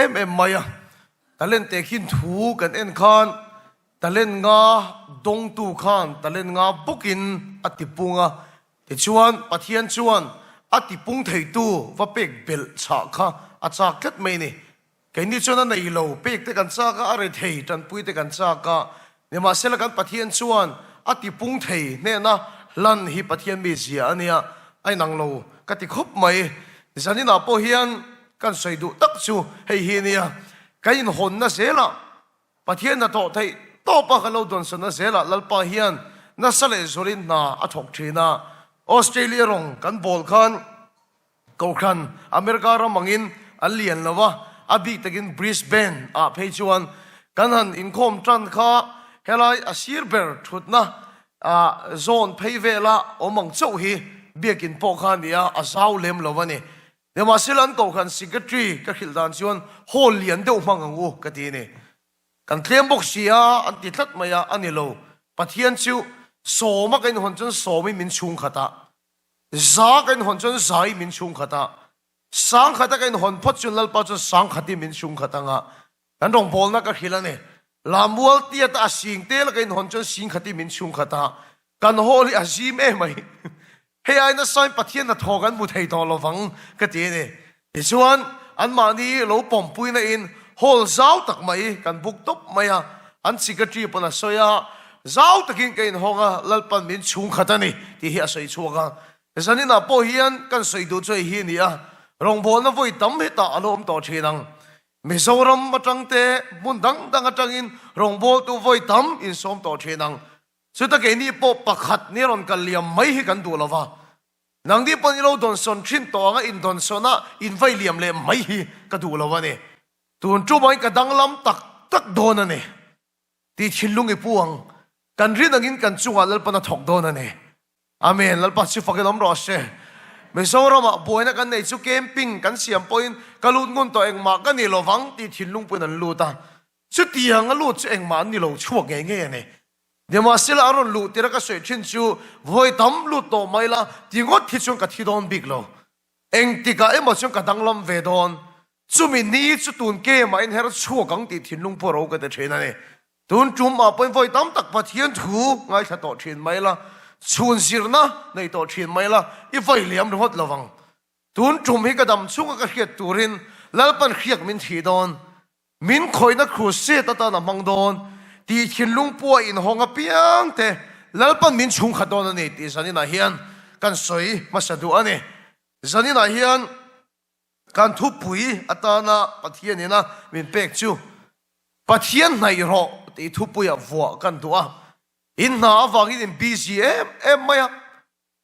em maya talen te khin thu kan en khan talen nga dong tu khan talen nga bukin atipunga te chuan pathian chuan atipung thei tu va pek bel cha kha acha khat mai ni cái ni chuan nei lo pek te kan cha ka are thei tan pui te kan cha ka nema sela kan pathian chuan atipung thei ne na lan hi pathian mi zia ania ai nang lo ka ti khop mai zani na po hian kan soi du tak chu hei hi nia cái in hồn na zela pathian na to thei to pa ka lo don sana zela lalpa hian na sale zorin na athok thina Australia rong kan bol khan ko khan America ra mangin alian lawa abi takin Brisbane a phechuan kanhan inkhom tran kha helai asir ber thutna a zone pheivela omang chau hi biakin po khan nia azau lem lawani nema silan ko khan secretary ka khildan chuan hol lian deuh mangangu ka ti ni kan tlem bok sia an ti thlat maya anilo pathian chu soma kain hon chon somi min chung khata za kain hon chon zai min chung khata sang khata kain hon phot chun lal pa chu sang khati min chung khata nga kan rong bol na ka khilane lamual tia ta sing tel kain hon chon sing khati min chung khata kan holi azim e mai he ai na sai pathian na thogan mu thei to lovang ka ti ne chuan an mani lo pom pui na in hol zau tak mai kan buk top maya an secretary pana soya zau takin kain honga lalpan min chung khatani ti hi asoi chuanga zani na po hian kan soi du choi hi nia rong bol na voi tam he ta alom to thinang mizoram matang te mundang dang atangin rong bol tu voi tam in som to thinang chuta ke ni po pakhat ni ron kaliam mai hi kan du lawa nang di pon lo don son thin to nga in don sona in vai liam le mai hi ka du lawa ne tun chu mai ka dang lam tak tak don ane ti thilung e puang kan rin angin kan chunga lal pana thok don ane amen lal pa chu fakelom ro she Mizoram boina kan nei chu camping kan siam point kalut ngon to engma kan ni lovang ti thilung pun an luta chu tiang a lut chu engma ni lo chuak nge nge ne dema sila aron lu tira ka soi thin chu voi tam lu to maila tingot thi chung ka thi don big lo eng tika emo chung ka danglam ve don chu mi ni chu tun ke ma in her chu kang ti thilung po ro ka te thena ne tun chum ma point voi tam tak pathian thu ngai tha to thin maila chun sirna nei to thin maila I vai liam hot lawang tun chum hi ka dam chung ka khiat turin lalpan khiak min thi don min khoina khru se ta ta na mang don ti thilung po in honga piang te lalpan min chung kha don ani ti zani na hian kan soi masadu ani zani na hian kan thu pui atana pathian ina min pek chu pathian nai ro ti thu pui a vo kan tua in na awangin in BCM maya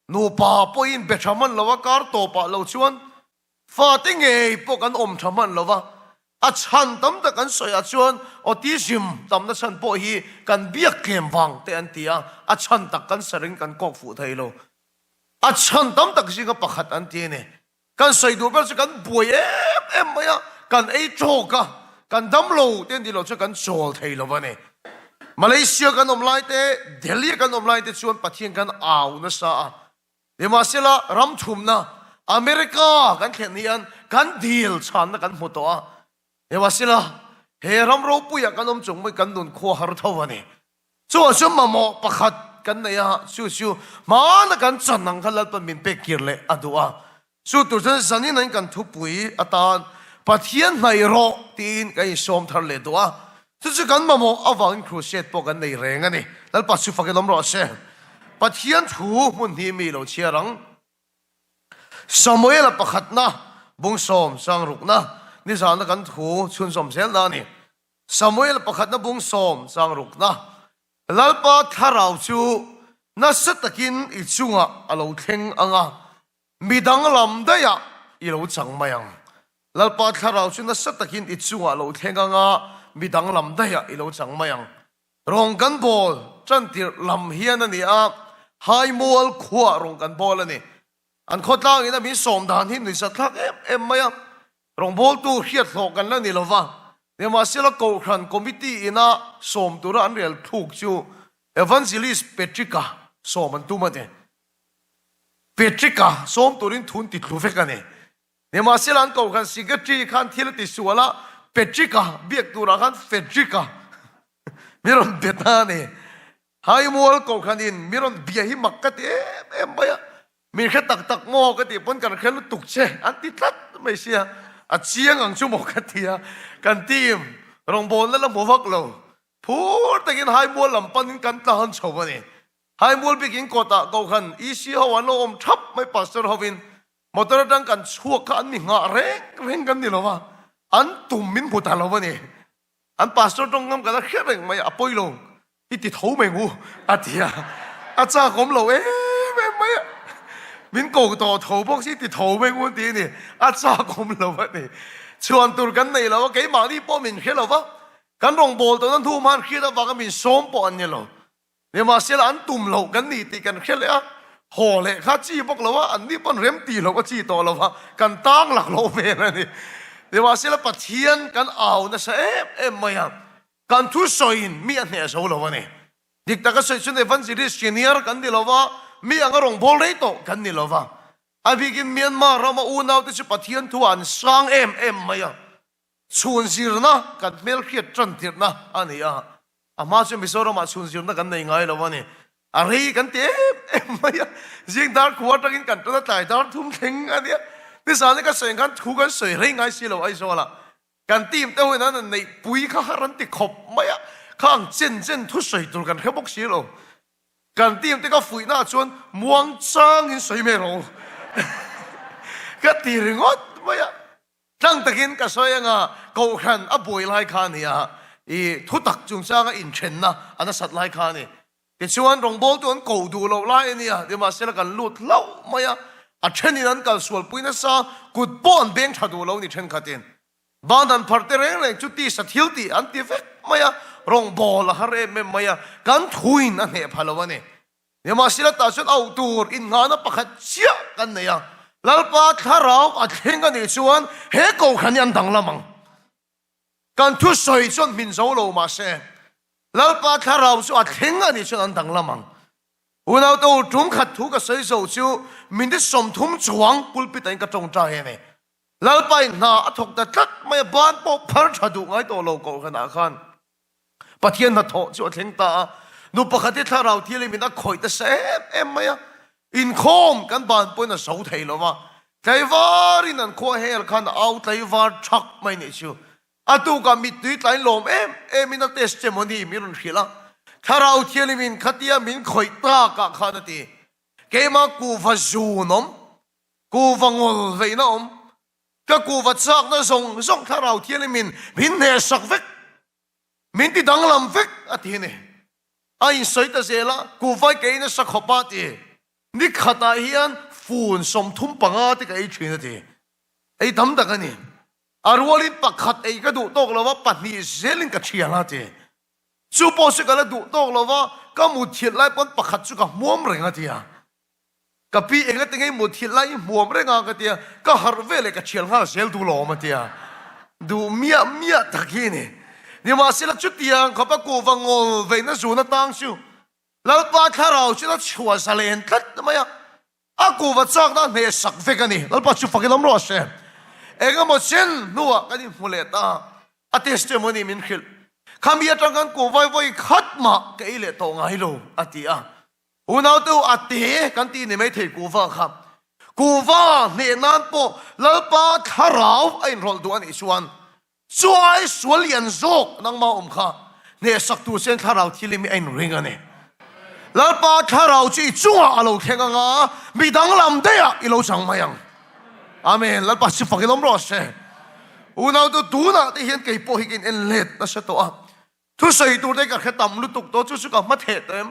nu pa po in betraman lawa kar to pa lo chuan fa ting e po kan om thaman lawa a chan tam ta kan soya chuan autism tam na chan po hi kan biak kem wang te an tia a chan tak kan saring kan kok fu thai lo a chan tam tak jinga pakhat an ti ne kan soi du ber chu kan buai maya kan ei choka kan dam lo ten di lo chu kan chol thai lo ba ne Malaysia kan omlai te Delhi kan omlai te chuan pathian kan au na sa dema sela ram thum na America kan khenian kan deal chan na kan moto a dema sela he ram ro puya kan om chung mai kan dun kho har thawani chu chu mamo pakhat kan na ya chu ma na kan chan nang khalal pa min pe kirle adua chu tu jan zani nan kan thu pui atan pathian nai ro tin kai som thar le doa chu kan mamo awang crusade po kan nei reng ani lal pa chu fakelom ro se pathian thu mun hi mi lo chiarang Samuel pakhat na bung som sang ruk na ni zan kan thu chun som sel na ni Samuel pakhat na bung som sang ruk na lal pa tharau chu na satakin I chunga alo thleng anga midang lam da ya I lo chang mayang lal pa tharau chu na satakin I chunga lo thleng anga midang lam da ya ilo chang mayang rong kan bol chan tir lam hian ani a hai mol khua rong kan bol ani an khotlang ina mi som dan hin ni sa thak em maya rong bol tu hiat thok kan la ni lova ne ma sila ko khan committee ina som tu ran rel thuk chu evangelist Petrika som an tu ma de Petrika som turin thun ti thlu fe kan ne ma sila an ko khan secretary khan thil ti suala Petrika biak turakan Petrika miron betane hai mual ko khanin miron biahi makkat maya mir kha tak mo ka ti pon kan khelu tukche anti tat mai sia a chiang ang chu mo ka tia kan tim rong bon la mo vak lo phur takin hai mual lam pan kan ta han chobani hai mual bikin kota ko khan isi hawan lo om thap mai pastor hovin motor dang kan chuak ka an mi nga reng kan ni lo wa an tum min puta lo bani an pastor tong ngam ka la khereng mai apoi lo ti thau mai ngu atia acha kom lo mai min ko to thau bok si ti thau mai ngu ti ni acha kom lo ba ni chuan tur kan nei lo ke ma ni po min khe lo wa kan rong bol to nan thu man khi da wa ka min som po an ni lo ne ma sel an tum lo kan ni ti kan khe le a ho le kha chi bok lo wa an ni pon rem ti lo ko chi to lo wa kan tang lak lo ve na ni ne ma sel pathian kan au na sa maya kan thu soin mi an ne so lo wa ni dik ta ka soi chun evangelist senior kan di lo wa mi ang rong bol rei to kan ni lo wa a bigin Myanmar rama u nau te chu pathian thu an sang maya chun zir na kan mel khiat tran tir na ani a ama chu misoro ma chun zir na kan nei ngai lo wa ni a rei kan te maya jing dar quarter in kan ta tai dar thum theng ani ni sa ne ka soi kan thu kan soi rei ngai si lo ai so la kan tim te hoi na nei pui kha haran ti khop maya khang chen thu soi tur kan khe bok si lo kan tim te ka fui na chuan muang chang in soi me lo ka ti ringot maya tang takin ka soi nga ko khan a boi lai khan ya i thu tak chung chang in chen na ana sat lai khan ni ti chuan rong bol tuan ko du lo lai ni ya de ma sel kan lut lau maya a chen ni nan kal sual puina sa kut bon beng thadu lo ni chen khatin bandan pharte reng le chuti sathilti anti ve maya rong bol hare me maya kan thuin an he phalawani yama sila ta chun au tur in ngana pakhat chia kan ne ya lalpa tharau a thenga ni chuan he ko khanian dang lamang kan thu soi chon min zo lo ma se lalpa tharau chu a thenga ni chuan an dang lamang unau to tum khat thu ka soi zo chu min de som thum chuang pulpit in ka tong ta he ne lalpai na athok ta tat mai ban po phar thadu ngai to lo ko khana khan pathian na tho chu thleng ta nu pakhati tharau thili min a khoi ta se maya in khom kan ban po na so thei lo ma tlaivar in an kho hel khan au tlaivar thak mai ni chu atu ka mit tui tlai lom in a testimony mirun khila tharau thili min khatia min khoi ta ka khanati kema ku va zunom ku vangol veina ka ku va chak na zong tharau thili min ne sak vek min ti dang lam vek ati ne ai soi ta zela ku vai ke na sak khopa ti ni khata hian fun som thum panga ti kai thina ti ei dam da kani arwalin pakhat ei ka du tok lawa pani zelin ka thiala ti chu po se kala du tok lawa ka mu thil lai pon pakhat chu ka muam renga ti ya ka pi enga tengai mu thil lai muam renga ka ti ka harvele ka thial nga zel du lo ma ti ya du mia takini ni ma sila chutiang khapa ku wangol veina zuna tang chu lalpa tharau chu chua salen tat maya aku wa chak na ne sak vekani lalpa chu fakilam ro se ega mo chen nuwa kani muleta a testimony min khil khamia tangan ku vai khatma ke ile to ngai lo atia unau tu ati kan ti ne mai thei ku wa kham ku wa ne nan po lalpa tharau ain rol duan isuan chuai sualian zok nang ma kha ne sak tu sen tharau thili mi ain ringa ne lalpa tharau chi chunga alo khenga nga mi dang lam de ya ilo chang mayang amen lalpa si fakilom ro se unau tu na te hian ke po hikin en let na sa to a thu sei tu de ka khatam lu tuk to chu ka ma the tem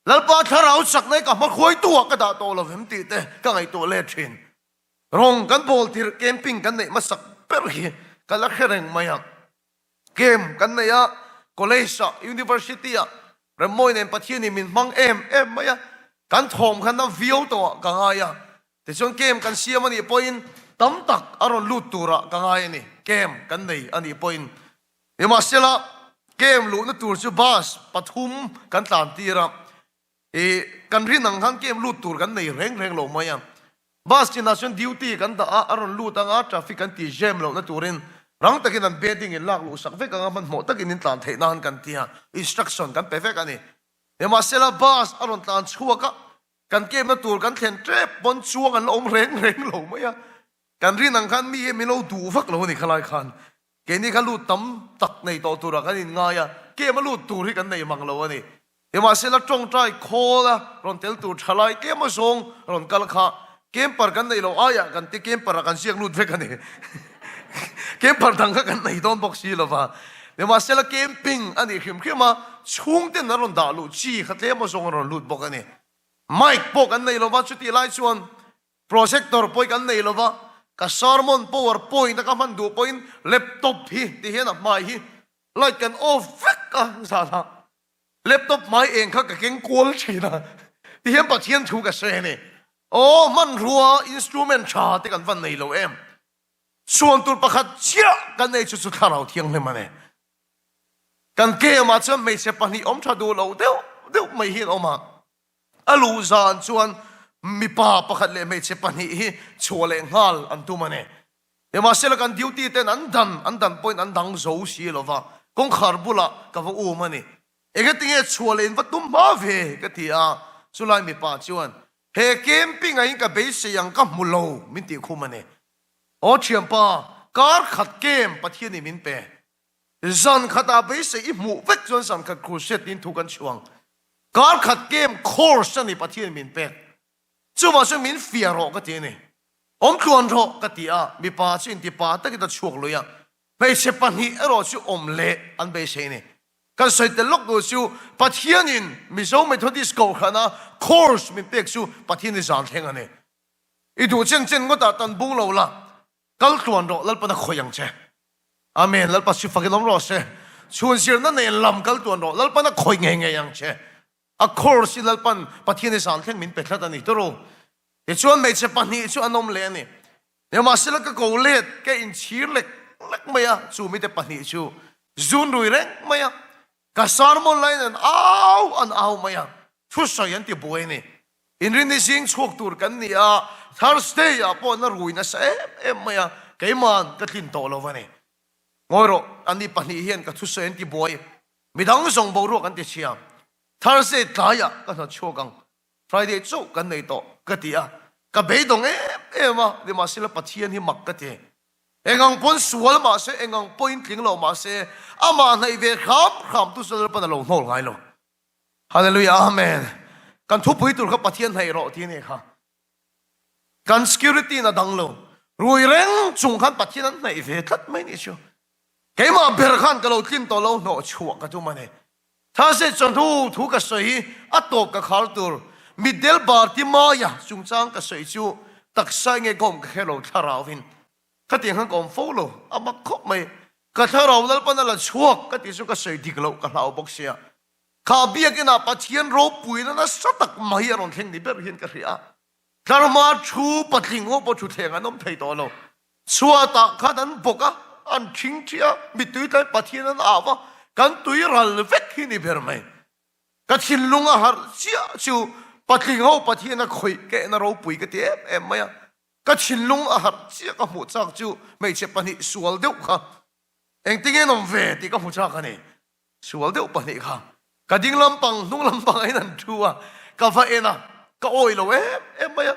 lalpa tharau sak nei ka ma khoi tu ka da to lo vem ti te ka ngai to le thin rong kan bol tir camping kan nei ma sak per hi kala khereng maya kem kan ne ya college university ya remoin en pathiani min mang maya kan thom khan na view to ka nga ya te chon kem kan siam ani point tam tak aron lut tura ka nga ni kem kan nei ani point ema sela kem lu na tur chu bus pathum kan tlan tira kan rinang han kem lut tur kan nei reng lo maya bus ti nation duty kan da aron lut anga traffic kan ti jam lo na turin rang takin an bedding in lak lu sak ve ka man mo takin in tlan thei nan kan tia instruction kan pe ve ka ni ema syllabus aron tlan chhuwa ka kan ke ma tur kan thlen trep bon chuang an om reng lo maya kan rin ang khan mi mi lo du vak lo ni khalai khan ke ni khalu tam tak nei to tura kan in nga ya ke ma lu tur hi kan nei mang lo ani ema sela tong trai khola ron tel tur thalai ke ma song ron kal kha kem par kan nei lo aya kan ti kem par kan siak lut ve kan ni kem par dang kan nei don bok si lo ba ema sela camping ani khim khima chung ten na ron da lu chi khatle ma song ron lut bok ani mic po kan nei lo ba chuti lai chuan projector poi kan nei lo ba ka sermon powerpoint ka man du point laptop hi ti hian a mai hi light kan off ka sa sa laptop mai eng kha ka keng kol china ti hian pa thian thu ka se ni o man ruwa instrument cha te kan van nei lo em chuan tur pakhat chia kan nei chu chu tharau thiang le mane kan ke ma cham mei se pani om tha du lo deu mai hin oma alu zan chuan mi pa pakhat le mei che pani hi chole ngal an tu mane ema sel kan duty ten an dan point an dang zo si lova kong khar bula ka va u mani ege tinge chole in vatum ma ve ka ti a sulai mi pa chuan he camping ai ka be se yang ka mulo min ti khu mane o chiam pa kar khat kem pathian ni min pe zan khata be se i mu vek chuan san khat khu set in thu kan chuang kar khat kem course ni pathian min pe chu ma chu min fia ro ka ti ni om chuan ro ka ti a mi pa chin ti pa ta ki ta chuak lo ya pe se pan hi ro chu om le an be se ni kan soi te lok do chu pathian in mi zo methodist ko khana course mi pek chu pathian ni zan theng ani I du chen chen ngo ta tan bung lo la kal chuan ro lal pa na khoyang che amen lal pa si fa ke lom ro se chuan sir na ne lam kal tuan ro lal pa na khoi nge yang che a course lal pan pathian ni zan theng min pe thlat ani to ro e chuan mei che pan hi chu anom le ni ne ma sila ka ko let ke in chir lek maya chu mi te pan hi chu zun rui reng maya ka sermon line an au maya thu sa yan ti boy ni in rin ni sing chok tur kan ni a Thursday a po na rui na sa maya ke man ka tin to lo vani ngoro ani pan hi hian ka thu sa yan ti boy midang song bo ro kan ti chia Thursday taya ka na chogang Friday chu kan nei to ka ti a ka be dong ma de ma sila pathian hi mak ka te engang pon sual ma se engang point ling lo ma se ama nei ve kham tu sal pa na lo nol ngai lo hallelujah amen kan thu pui tur kha pathian nei ro ti ne kha kan security na dang lo rui reng chung khan pathian nei ve that mai ni chu ke ma ber khan ka lo tin to lo no chu ka tu ma ne tha se chon thu ka soi a to ka khal tur middle bar ti ma ya chung chang ka soi chu tak sai nge gom ka hello tharawin ka tiang han kom follow ama khop mai ka tharaw dal pan la chuak ka ti su ka soi dik lo ka hlaw bok sia kha bia ke na pathian ro pui na satak mai ron theng ni ber hin ka ria dharma thu patling ho po thu theng anom thei to lo chua ta kha dan boka an thing thia mi tui tai pathian an awa kan tui ral vek hi ni ber mai ka thin lunga har chia chu patling ho pathian a khoi ke na ro pui ka te em maya ka thin lung a har chia ka mu chak chu mei che pani sual deuh kha eng tinge nom ve ti ka mu chak ani sual deuh pani kha ka ding lampang nung lampang ai nan thua ka va ena ka oi lo em maya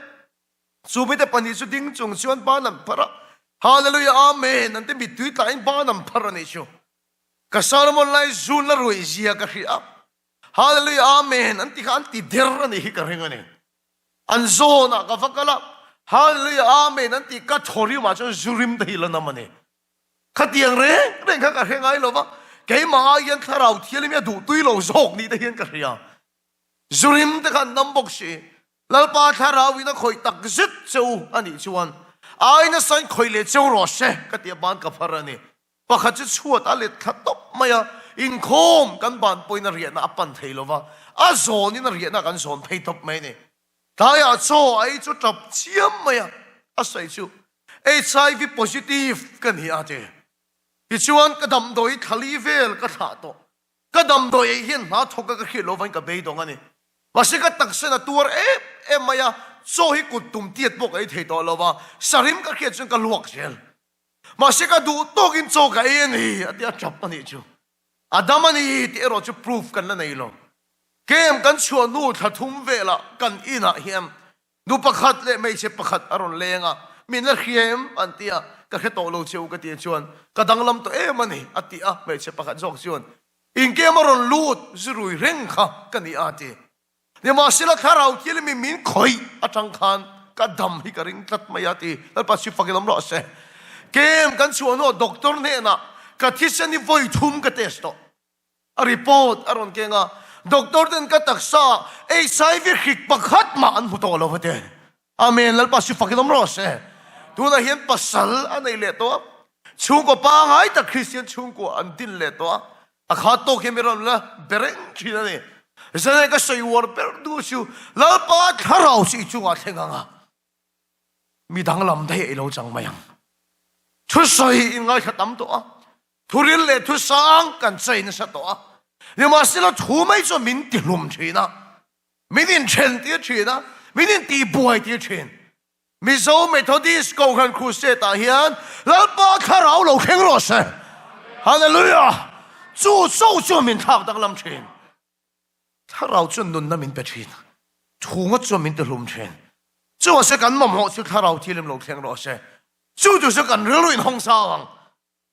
su mi te pani su ding chung chuan ba nam para hallelujah amen nan te mi tui ta in ba nam para ni chu ka sermon lai zun la roi zia ka ria hallelujah amen anti khan ti der ni hi ka ringani an zona ka fakala hallelujah amen anti ka thori ma chu zurim dei la namane khatiang re ka hengai lo ba ke ma yan tharau thialim ya du tui lo zok ni te hian ka ria zurim te khan nambok si lalpa tharau ina khoi tak zit chu ani chuan aina san khoi le chu ro se ka ti ban ka pharani pakhat chu chuat a le thatop maya in khom kan ban poina ria na apan theilova a zon in ria na kan zon phei top mai ni taya cho ai chu tap chiam maya a sai chu HIV positive kan hi ate hi chuan ka dam doi thali vel ka tha to ka dam doi hian na thoka ka khilo van ka be dong ani wasika taksena tur maya so hi kutum tiat bok ai thei to lova sarim ka khiat chung ka luak sel mà sẽ cả đủ tốt in cho cái này à dia chập anh chú Adam anh thì rồi chú proof cần là này lo kem kan chuan nu tha thum ve la kan ina hiam nu pakhat le mai che pakhat aron lenga min la khiam antia ka khe to lo cheu ka ti chuan ka danglam to e mani atia mai che pakhat jok chuan in ke maron lut zurui reng kha kan i ati ne ma sila tharau til mi min khoi atang khan ka dam hi ka ring tat mai ati tal pa si fakilam ro se kem kan chuan no doctor ne na ka thisani voi thum ka test to a report aron ke nga doctor den ka taksa ei sai vi khik pakhat ma an mu to lo hate amen lal pa si fakilam ro se tu na hian pasal anei le to chung ko pa ngai ta christian chung ko an din le to a kha to ke meron la bereng thina ne zane ka sei war per du su lal pa tharau si chunga thenga nga mi dang lam dai lo chang mayang thu sai in ngai khatam to a thuril le thu sang kan chai na sa to a nhưng mà xin là thu mấy cho mình tiền lùm chuyện na mình tiền tiền tiền chuyện na mình tiền tiền bùi tiền chuyện mình số mấy thằng đi cầu khăn khu xe ta hiền lão ba khá rau lâu khen rồi xe Hallelujah chú sâu cho mình thao đang làm chuyện khá rau cho nôn na mình bị chuyện thu ngất cho mình tiền lùm chuyện chú sẽ cần mà họ sẽ khá rau thì làm lâu khen rồi xe chú sẽ cần rửa luyện không sao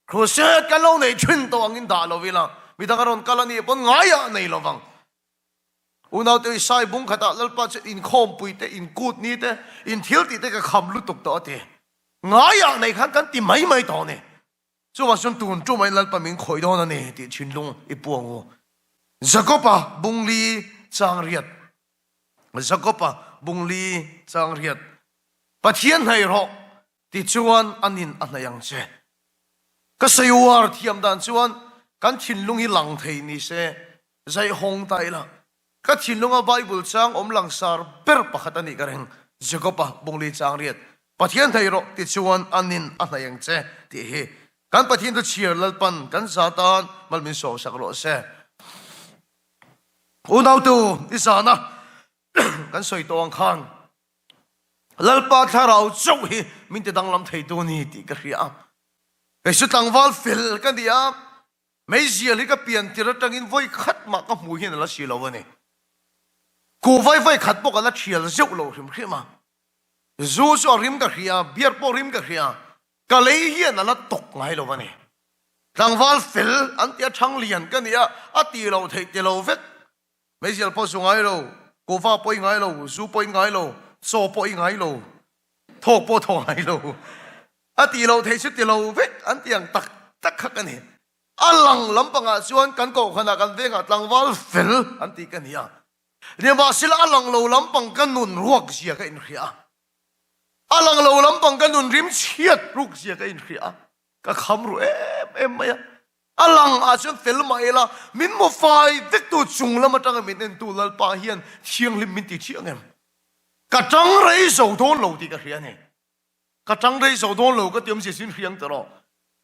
khu xe cái lâu này chuyện to anh ta lâu vì là mi ta karon kalani pon ngaya nei lovang unaw te sai bung khata lalpa che in khom pui te in kut ni te in thil ti te ka kham lu tok to te ngaya nei khan kan ti mai mai to ne chu wa sun tun chu mai lalpa min khoi do na ne ti chin lung I puang zakopa bungli changriat zakopa bungli changriat pathian hai ro ti chuan anin anayang che ka sayuar thiam dan chuan kan thin lung hi lang thei ni se zai hong tai la ka thin lunga bible chang om lang sar per pakhat ani ka reng jacoba bungli chang riat pathian thei ro ti chuan anin anayang che ti hi kan pathian to chiar lalpan kan satan malmin so sak ro se unaw tu isana kan soi tong khan lalpa tharau chau hi min te danglam thei tu ni ti ka ria e su tangwal fil kan dia mấy giờ lý cái biển thì nó trăng in voi khát mà có mùi hiện là xì lâu này, cô voi khát bốc là xì là rượu lâu thêm khi mà, dù cho rim cái kia, bia po rim cái kia, cái lấy hiện là tốc ngay lâu này, thằng val phil anh tiệt trăng liền cái này à tì lâu vết, mấy giờ po xuống ngay lâu, cô va po ngay lâu, dù po ngay lâu, so po ngay lâu, thô po thô ngay lâu, à tì lâu vết, anh tiang tắc khắc cái này alang lampanga chuan kan ko khana kan venga tlangwal fel anti kan hiya ne ma sila alang lo lampang kan nun ruak sia ka in khia alang lo lampang kan nun rim chiat ruk sia ka in khia ka kham ru em maya alang a chuan fel mai la min mo fai vek tu chung lama tang min en tu lal pa hian thiang lim min ti chiang em ka tang rei zo don lo ti ka khia ne ka tang rei zo don lo ka tiam si sin khiang taro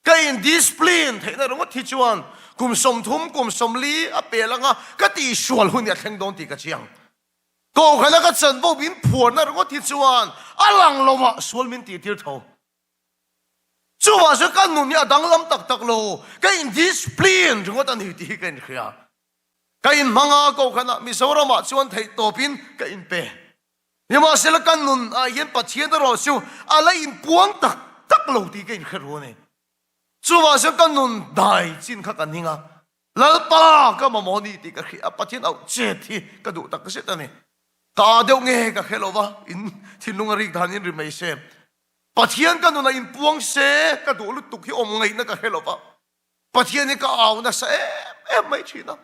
cái in discipline thế này đúng không thì chuan cùng sống thum cùng sống lý à bề là ngà cái tỷ sual hun ya theng don ti cái chiang cô cái là cái chân vô biến phuan na đúng không thì chuan à lang lo mà sual min ti tir thâu chúว่าจะกันนุ่นเนี่ยดังลำตักโลcái in discipline đúng không ta hiểu thì cái này kia cái in manga cô cái là mi sầu ra mà chuan thấy tổ pin cái in pe nhưng mà sẽ là cái nun à hiện bắt chiết rồi siêu à lại in buông tắc lâu thì cái in khơi rồi này chúว่าจะกันนุ่นได้จินขักันนี่งาแล้วป้าก็มาโมนี่ที่ก็คือปัจจัยเอาเจ็ดที่กระดูกตักเสร็จนี่กาเดียวเงี้ยก็แค่เราว่าอินที่ลุงริกทานินหรือไม่เช่ปัจจัยกันนุ่นอินพวงเสกระดูกลุตุกที่อมเงี้ยนั่นก็แค่เราว่าปัจจัยนี่ก็เอานะเสไม่ใช่นะ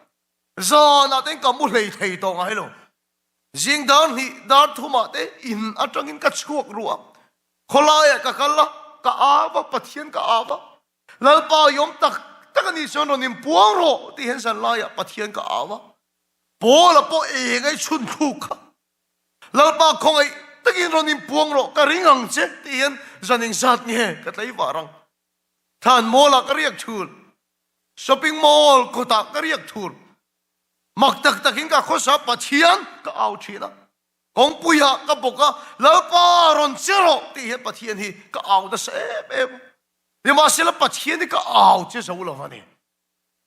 จอนาเต็งก็มุ่งเลยไทยตรงไงเราจิงดานนี่ดานทุ่มเตอินอัจฉริยะก็ชัวร์รัวคนละอย่างก็กันละก็อาวะปัจจัยก็อาวะแล้วป้ายอมตักกันนี่ส่วนเราเนี่ยปวงโรที่เห็นสันลายปัจจัยก็อาวะปอละปอเองไอ้ชุนคุกแล้วป้าคงไอ้ตะกี้เราเนี่ยปวงโรก็ริงังเจที่เห็นสันนิษฐานเนี่ยก็ไต้วารังท่านมอลก็เรียกชูลช้อปปิ้งมอลก็ตักก็เรียกชูลมักตักหินก็ข้อสอบปัจจัยก็เอาชีนะของปุยก็บอกว่าแล้วป้ารอนเจโรที่เห็นปัจจัยนี่ก็เอาแต่เสพ你嘛是了把天那个熬接受了嘛呢？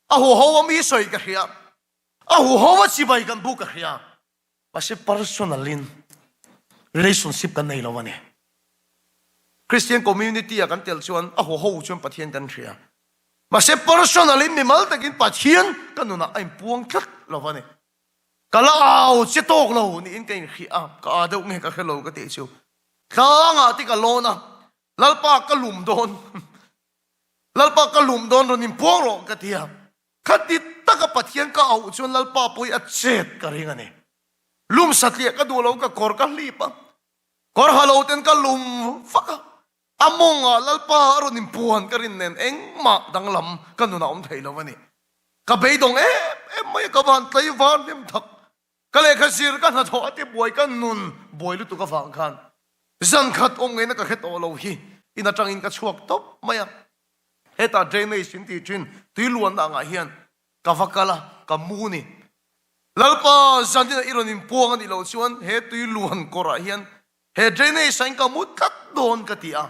啊，我好我没水个呀，啊，我好我只白干不个呀，嘛是 personal relationship กันใน了嘛呢？Christian community 啊กันเตลชวน啊，我好ชวน把天กันเชียมาเส personal มีมัลตะกิน把天กันนู่นน่ะไอ้พวงคัด了嘛呢？ก็ละเอาเจตอกเรานี่อินกันขี้อ่ะก็อาเดงเงก็แค่เราก็เตะชิวข้างอ่ะที่ก็โลนะลัลปากก็หลุมโดนลัลปากก็หลุมโดนโดนนิมพวงหรอกก็เทียขัดติดตะกับปัทยันก็เอาชวนลัลปาปุยอัดเจ็ดก็เรื่องนี้ลุมสัตย์เลี้ยก็ดูเราก็กอร์ก็รีบอ่ะกอร์ฮัลโหลเต็นก็ลุมฟักอ่ะมองอ่ะลัลปาโดนนิมพวงก็รินเน้นเอ็งมาดังลำก็นู่นน่ะอมไทยแล้ววันนี้ก็ไปตรงไม่กับวันไต้หวันเนี่ยทักก็เลยข้าศึกกันหัดหัวที่บวยกันนุนบวยลุตุกฟังขันจันขัดองเงินก็แค่ตัวเราฮีอินาจังอินก็ชวกตบไม่อะเฮต้าเจเนสินที่จินที่ล้วนต่างเฮียนกับฟักกะละกับมูนี่แล้วพอจันที่อิรอนิมพวงกันที่เราชวนเฮที่ล้วนกระเฮียนเฮเจเนสินก็มุดกัดโดนกันที่อ่ะ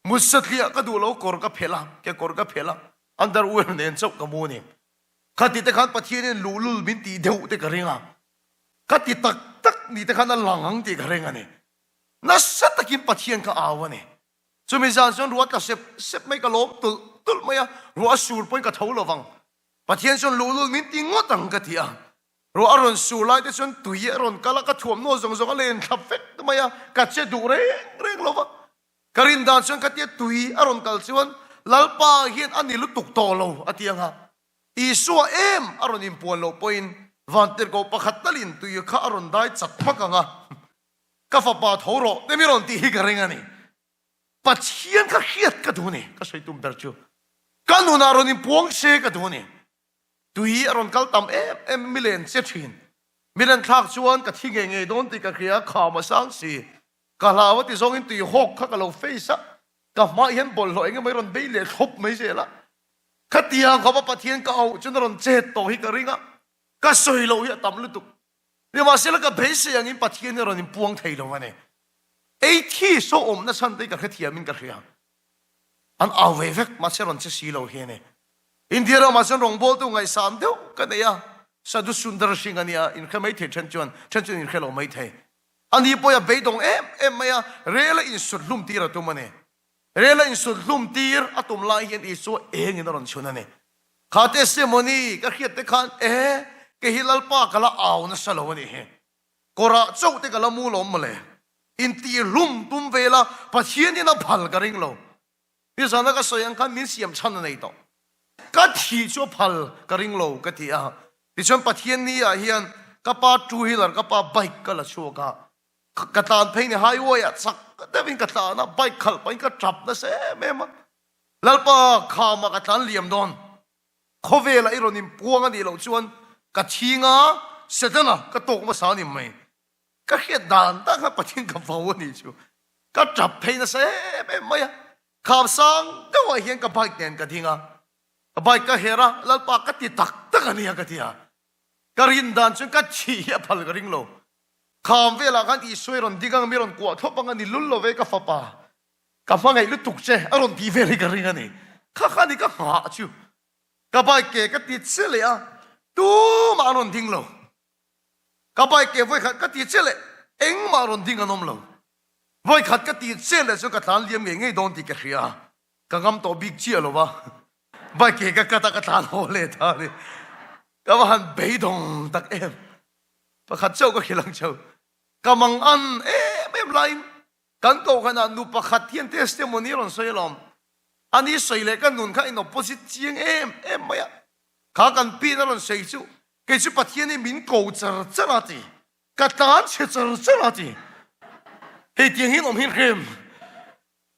มุดสัตย์เลี้ยก็ดูเรากระกับเพลาแกกระกับเพลาอันดาร์เวรเนี่ยจบกับมูนี่ขัดที่แต่ขันปะเทียนลูลุลบินตีเดียวแต่กระเริงอ่ะก็ติดตักนี่แต่ขันนั่นหลังหังตีกระเริงอันนี้น่าสัตกินปะเทียนก็เอาวันนี้จนมีจานส่วนรัวก็เสพไม่กระโลมตุลไม่อะรัวสูรไปก็เท่าระวังปะเทียนส่วนลูลุมินตีงดตังก็เทียรัวอารมณ์สูรไล่แต่ส่วนตุยอารมณ์ก็ละก็ถ่วมโน้ตส่งก็เล่นทับเฟกทำไมอะก็เจดูเร่งระวังกรินดานส่วนก็เทียตุยอารมณ์กัลส่วนลัลปาเฮียนอันนี้ลุตุกโตเราอเทียงฮะอีสัวอารมณ์อิมปวนเราเป็นวันเตอร์ก็ประคัตตลินตุยข้าอารมณ์ได้จัดพักงะก็ฟ้าป่าทอร์แต่ไม่รอนตีกระเริงอันนี้ปัจเจียนก็เขียดก็ดูนี่ก็ใช้ตุ้มเบอร์จูกันนูนอารมณ์อิมปวงเชก็ดูนี่ตุยอารมณ์กัลตัมมิเลนเซชินมิเลนทักชวนก็ทิ้งเงยโดนตีก็เขียข่าวมาสร้างสีก็ลาวที่ส่งอินตุยหกข้าก็เราเฟซะก็มาเห็นบอลลอยก็ไม่รอนเบลเล่ทบไม่ใช่ละขัดเตียงเขาว่าปัจเจียนก็เอาจนรอนเจ็ดโตฮิกระเริงอ่ะก็สวยเราอย่าตำลุตุเนี่ยมาเสียแล้วก็เบสอย่างนี้ปัจเจียนเนี่ยเราเนี่ยพวงไทยเราเนี่ยไอ้ที่โซอมนั่นฉันได้กับเทียมินกับเรียงอันเอาเวกมาเสียรอนจะสีเราเห็นเนี่ยอินเดียเรามาเสียรองบอลตัวไงสามเดียวกันเนี่ยสะดุสุนทรสิงห์เนี่ยอินเข้าไม่เทฉันชวนอินเข้าเราไม่เทอันนี้พอจะไปตรงไม่อะเรื่องอินสุดลุ่มตีเราตัวมันเนี่ยเรื่องอินสุดลุ่มตีร์อะตุมลายเห็นอิสุเองอินเราชวนนั่นเนี่ยข้าเทสโมนีก็เขียนแต่ขันก็ฮิลลปากละเอานะสลาวนี่เฮกระเจ้าเตกละมูลอมมาเลยอินตีลุมตุมเวลาปัจเจียนนี่นะพัลกระริงเราพี่สาวนักสยังกันมินเสียมชันในต่อก็ที่ชัวพัลกระริงเราก็ที่ที่ชนปัจเจียนนี่เฮียนก็ป้าทูฮิลล์ก็ป้าไบค์ก็ละชัวก็ตานเพย์นี่ไฮเวย์สักแต่เป็นก็ตานนะไบค์ขับไปก็จับนะเสแม่มันแล้วป้าข้ามากระตานเหลี่ยมโดนเขาเวลาไอ้เรานิ่มพวงกันดีเราชวนก็ชิงเสร็จแล้วก็ตกมาสาวนี่ไม่ก็แค่ด่านตั้งแต่ปะทิ้งกับฟ้านี่ชัวก็จับเพย์นะเสไม่ขับสังก็ว่าเห็นกับไบค์เนี่ยก็ทิ้งกับไบค์ก็เฮระแล้วปากก็ติดตักตั้งกันเนี่ยก็ที่ก็รินด่านจนก็ชี้พัลกริงโลข้ามเวลากันอีสวยรอนดิกังไม่รอนกวาดทบปังกันนี่ลุ่นโลเวก็ฟ้าป่ากับฟังไงลุตุกเจอรอนทีเวลิกริงกันนี่ข้านี่ก็หาชัวกับไบค์เก๋ก็ติดเสียเลยตู้มารอนทิ้งเรากับไปเก็บไว้ขัดก็ตีเจเลยเอ็งมารอนทิ้งกันนมเราไว้ขัดก็ตีเจเลยสุดกระทานเลี้ยงเองไงโดนตีกระเขียก็งำตัวบิ๊กเชียร์หรอวะไปเก็บก็กระทานโหเลยท่านี่ก็ว่าหันเบยดงตักประคัดเจ้าก็เขียนเจ้าก็มังอันไม่เป็นไรกันโตขนาดนูประคัดเทียนเทสเตโมนีรอนสวยลอมอันนี้สวยเลยกันนุนข้าอินโอโพสิตเจียงไม่อะข้ากันปีนั่นเราเสียจู่ก็จะปะเทียนมินโกจร์จร์ตีก็ตานเชจร์จร์ตีเฮ้ยเทียนหินอมหินเข้ม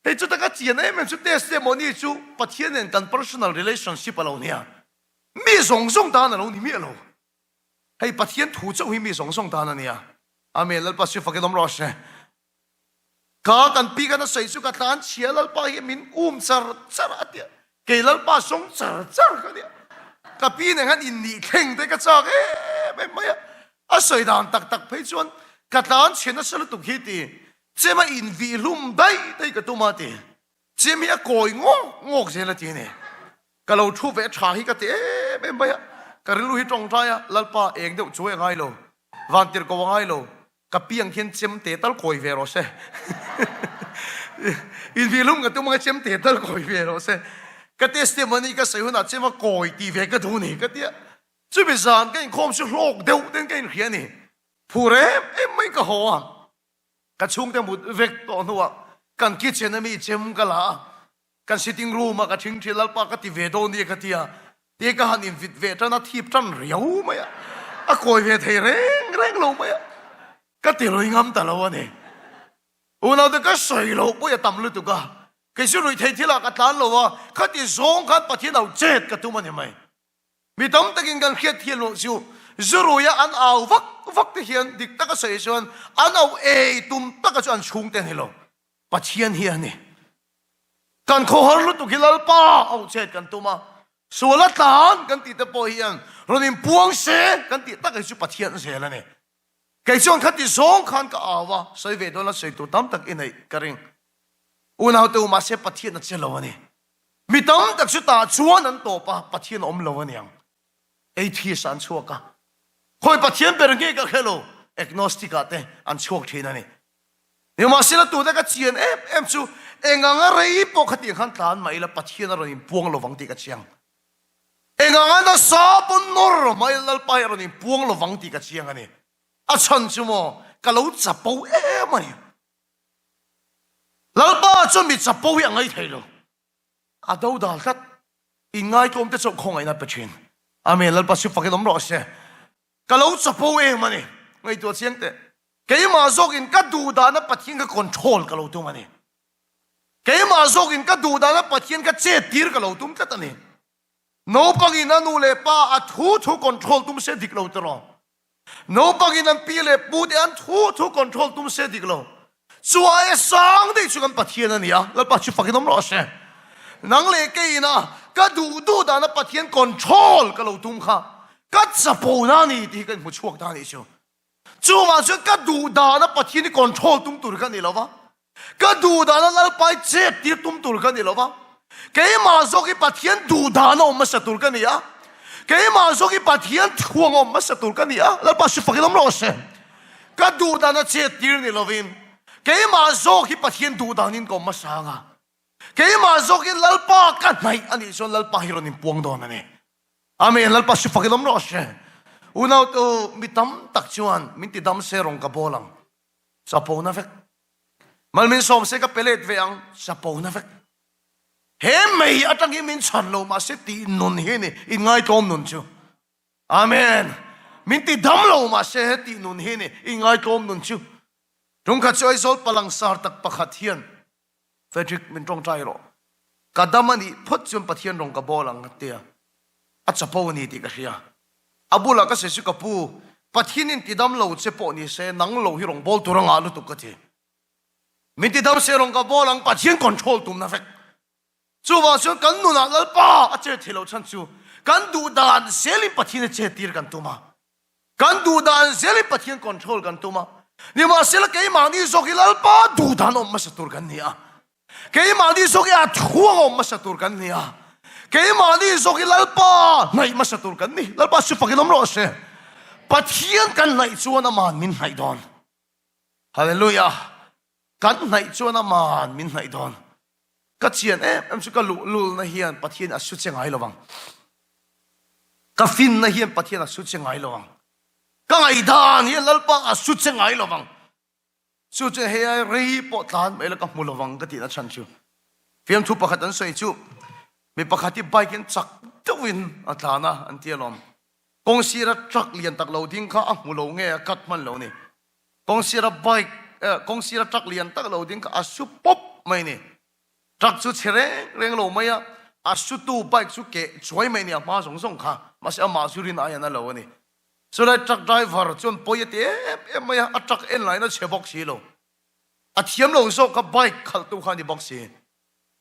เฮ้ยจุดตะกัดเจียนมันจุดเทสเตโมนีจู่ปะเทียนกัน personal relationship เราเนี่ยมีส่งตานะเรานี่มีเราเฮ้ยปะเทียนถูกเจ้าหิมีส่งตานะเนี่ยอาเมลแล้วปัสสิฟักดมรอชเนี่ยข้ากันปีกันเสียจู่ก็ตานเชียร์แล้วปะเฮมินจร์จร์ตีเกลัลปะส่งจร์กันเนี่ยกับพี่เนี่ยฮันอินนี่เข่งได้กระจอกไม่อะสวยดานตักไปชวนกระตานเชนนั่นสลุตุกฮิตีเจ้ามาอินวีลุมได้กระตุมาตีเ chỉ mi còi ngok gì là gì nè cái lâu thu về trả hi cái thế bên bây cái lu hi trong trái à lalpa eng đâu chuối ngay lo van tiệt có ngay lo cái piang khiên chém té tal còi về rồi se in vi lung cái tụi mình chém té tal còi về rồi se cái testimony cái sự nào chém còi tì về cái thu này cái tiệt chứ bây giờ cái không sự lộc đâu đến cái kia này phụ em mấy cái hồ à cái chung cái một vết to nữa cái kitchen này mi chém cái lá cái sitting room mà cái chính trị lalpa cái tì về đâu này cái tiệt thế cái hành vi về cho nó thiệp chân riêu mày à coi về thấy reng lâu mày cái tiền rồi ngắm ta lâu này u nào cái sợi lâu bây giờ tầm lướt tụi cái số rồi thấy thế là cái tán lâu à cái tiền giống cái bắt thiên nào chết cái tụi mình mày mi tấm ta kinh gan khiết thiên lộ siêu rồi ăn ảo vắt thì hiện đi ta cái sợi xuân ăn ảo ta cái chuyện chung tên hello bắt thiên hiện này cần khó hơn lướt tụi cái lalpa ảo chết cái tụi mà số là tán cái tiền ta bồi hiện rồi niệm buông xe cái tiền ta cái số bắt thiên xe là này cái chuyện khát đi giống khăn cái ảo va sợi về đó là sợi tụi tấm tắc in này cái rinh u nào tụi mà sẽ bắt thiên nó chết lâu này mi tấm tắc số ta chuan ăn tổ pa bắt thiên ôm lâu này ấy thì sản xuất cả hồi bắt thiên bề nghe cái hello agnostic à thế ăn chuộc thế này nhưng mà sẽ là tụi ta cái chuyện em chú em ngang rồi bộ khát đi khăn tán mà là bắt thiên nó rồi buông lâu vắng thì cái chuyện em ngang nó sao bún nor mà là phải rồi buông lâu vắng thì cái chuyện này à chân chú mò cái lâu chập bầu em này lâu ba chuẩn bị chập bầu yang ấy thấy rồi à đâu đó cái ngay công ty chụp không ai nắp chuyện amen lâu ba chụp phải cái lắm rồi xe cái lâu chập bầu em này ngayตัวเชียงแต่cái mà do in cái đủ đà nó bắt hiện cái control cái lâu tụi mình cái mà do in cái đủ đà nó bắt hiện cái chết tiệt cái lâu tụm cái tao này no pagi na nu le pa a thu control tum se dik lo tro no pagi nan pi le pu de an thu control tum se dik lo chua e sang de chu kan pathian ani ya la pa chu fakin om ro se nang le ke na ka du da na pathian control ka lo tum kha ka chapo na ni ti kan mu chuak da ni chu chu ma chu ka du da na pathian ni control tum tur kan ni lo wa ka du da na la pa che ti tum tur kan ni lo wa cái mà do cái bát thiên đủ đàn ông mà sát cái này á cái mà do cái bát thiên thuông ông mà sát cái này á là bắt sự phát hiện lắm rồi cái đủ đàn nó chết tiền này lovin cái mà do cái bát thiên đủ đàn nên có mà sang à cái mà do cái lalpa cái này anh ấy cho lalpa hero nên buông đó này amen lalpa sự phát hiện lắm rồi u nào to mi tam tak chuan min ti dam se rong ka bolang sapo na vek mal min som se ka pelet ve ang sapo na vek he mày ở trong cái mình chọn lâu mà sẽ tì nôn he này in ngay tom nôn chứ amen mình tì đâm lâu mà sẽ tì nôn he này in ngay tom nôn chứ chúng ta chơi zol palang sar tak pakhat hian Frederick mình trong trai rồi cả đam anh phật chun pathian rong ka bolang tia at chapo ni ti ka ria abula ka se su ka pu pathian in ti dam lâu che po ni se nang lâu hi rong bol turang alu tu ka thi mình ti dam se rong ka bolang pathian control tum na fek chú bảo chú cần nụ nào lỡ ba à chơi thì lâu chân chú cần đủ đàn sẽ lên bắt thiên chơi tiền cần tụi mà cần đủ đàn sẽ lên bắt thiên control cần tụi mà nhưng mà sẽ là cái mà đi số cái lỡ ba đủ đàn ông mà sẽ tur cần nia cái mà đi số cái à thua ông mà sẽ tur cần nia cái mà đi số cái lỡ ba này mà sẽ tur cần nia lỡ ba sẽ phải làm rõ sẽ bắt thiên cần này chú nó mà mình hay đòn hallelujah cần này chú nó mà mình hay đòn cái chuyện em sẽ có lul na hiền bắt hiền ở suốt chừng ai lovang cái phim na hiền bắt hiền ở suốt chừng ai lovang cái ngày đàn hiền lalpa ở suốt chừng ai lovang suốt chừng hay rei pot tan mấy là cái mù lovang cái tiền chân chú phim thu pakhat an soi chú mi pakhat ti bike in chak tawin atana an tia lom kong sira truck lian tak lo ding kha mù lo nghe kat man lo ni kong sira bike kong sira truck lian tak lo ding kha asu pop mai ni truck chú chere reng lo maya asu tu bike chú ke choi mai ni ma song song kha ma se ma su rin aya na lo ni so la truck driver chon poye te maya a truck en line na che box si lo a thiam lo so ka bike khal tu khan di box si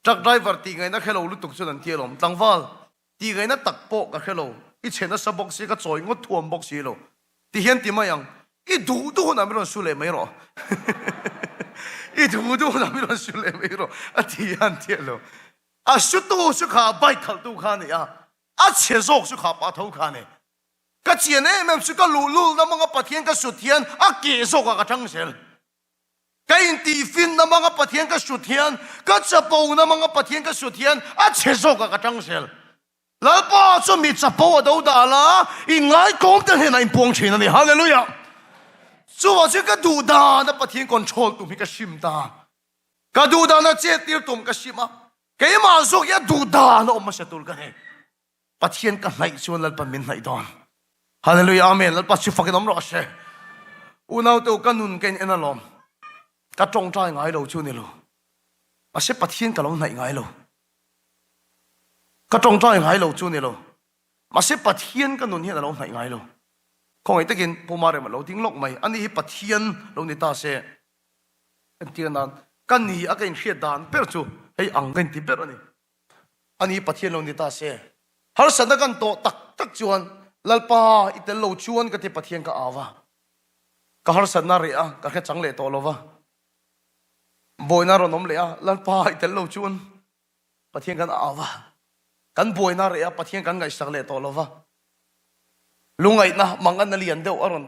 truck driver ti ngai na khelo lu tuk chon an ti lom tangwal ti ngai na tak po ka khelo i chen na sa box si ka choi ngot thuam box si lo ti hian ti mayang i du na mi ron su le mai ro i thu du na mi ron su le mi ro a ti an ti lo a su tu su kha bai khal tu kha ne a che zok su kha pa thau kha ne ka chien em su ka lu lu na mga pathian ka su thian a ke zok ka thang sel ka in ti fin na mga pathian ka su thian ka chapo na mga pathian ka su thian a che zok ka thang sel lalpa chu mi chapo do da la in ngai kom te he na in pong chin ani hallelujah chu wa chu ka du da na pathian control tu mi ka sim da ka du da na che tir tum ka sima ke ma zok ya du da na om sa tul ka he pathian ka nai chu lalpa min nai don hallelujah amen lalpa chu fakin om ro she unaw to kanun ken enalom ka trong trai ngai lo chu ni lo a se pathian ka lo nai ngai lo ka trong trai ngai lo chu ni lo ma se pathian ka nun hi lo nai ngai lo khong ai takin pumare ma lo ting lok mai ani hi pathian lo ni ta se tian nan kan ni a kain hriat dan per chu hei ang kan ti per ani pathian lo ni ta se har sana kan to tak tak chuan lalpa itel lo chuan ka te pathian ka awa ka har sana re a ka khe chang le to lova boina ro nom le a lalpa itel lo chuan pathian kan awa kan boina re a pathian kan ngai sak le to lova lungai na mangan na lian deuh aron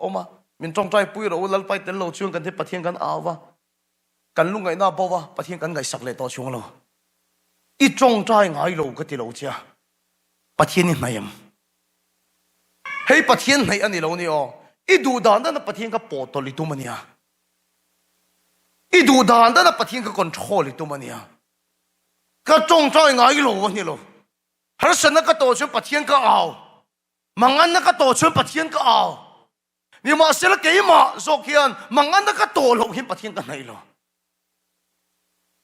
oma min tong trai pui ro lalpa itel lo chuan kan te pathian kan awa kan lungai na bowa pathian kan ngai sak le to chung lo i tong trai ngai lo ka ti lo chia pathian ni nayam hei pathian nei ani lo ni o i du dan na pathian ka potol li tu mania i du dan na pathian ka control li tu mania ka tong trai ngai lo ni lo har san na ka to chu pathian ka aw mangan na ka to chu pathian ka aw ni ma sel ke ma zokian mangan na ka to lo hin pathian ka nei lo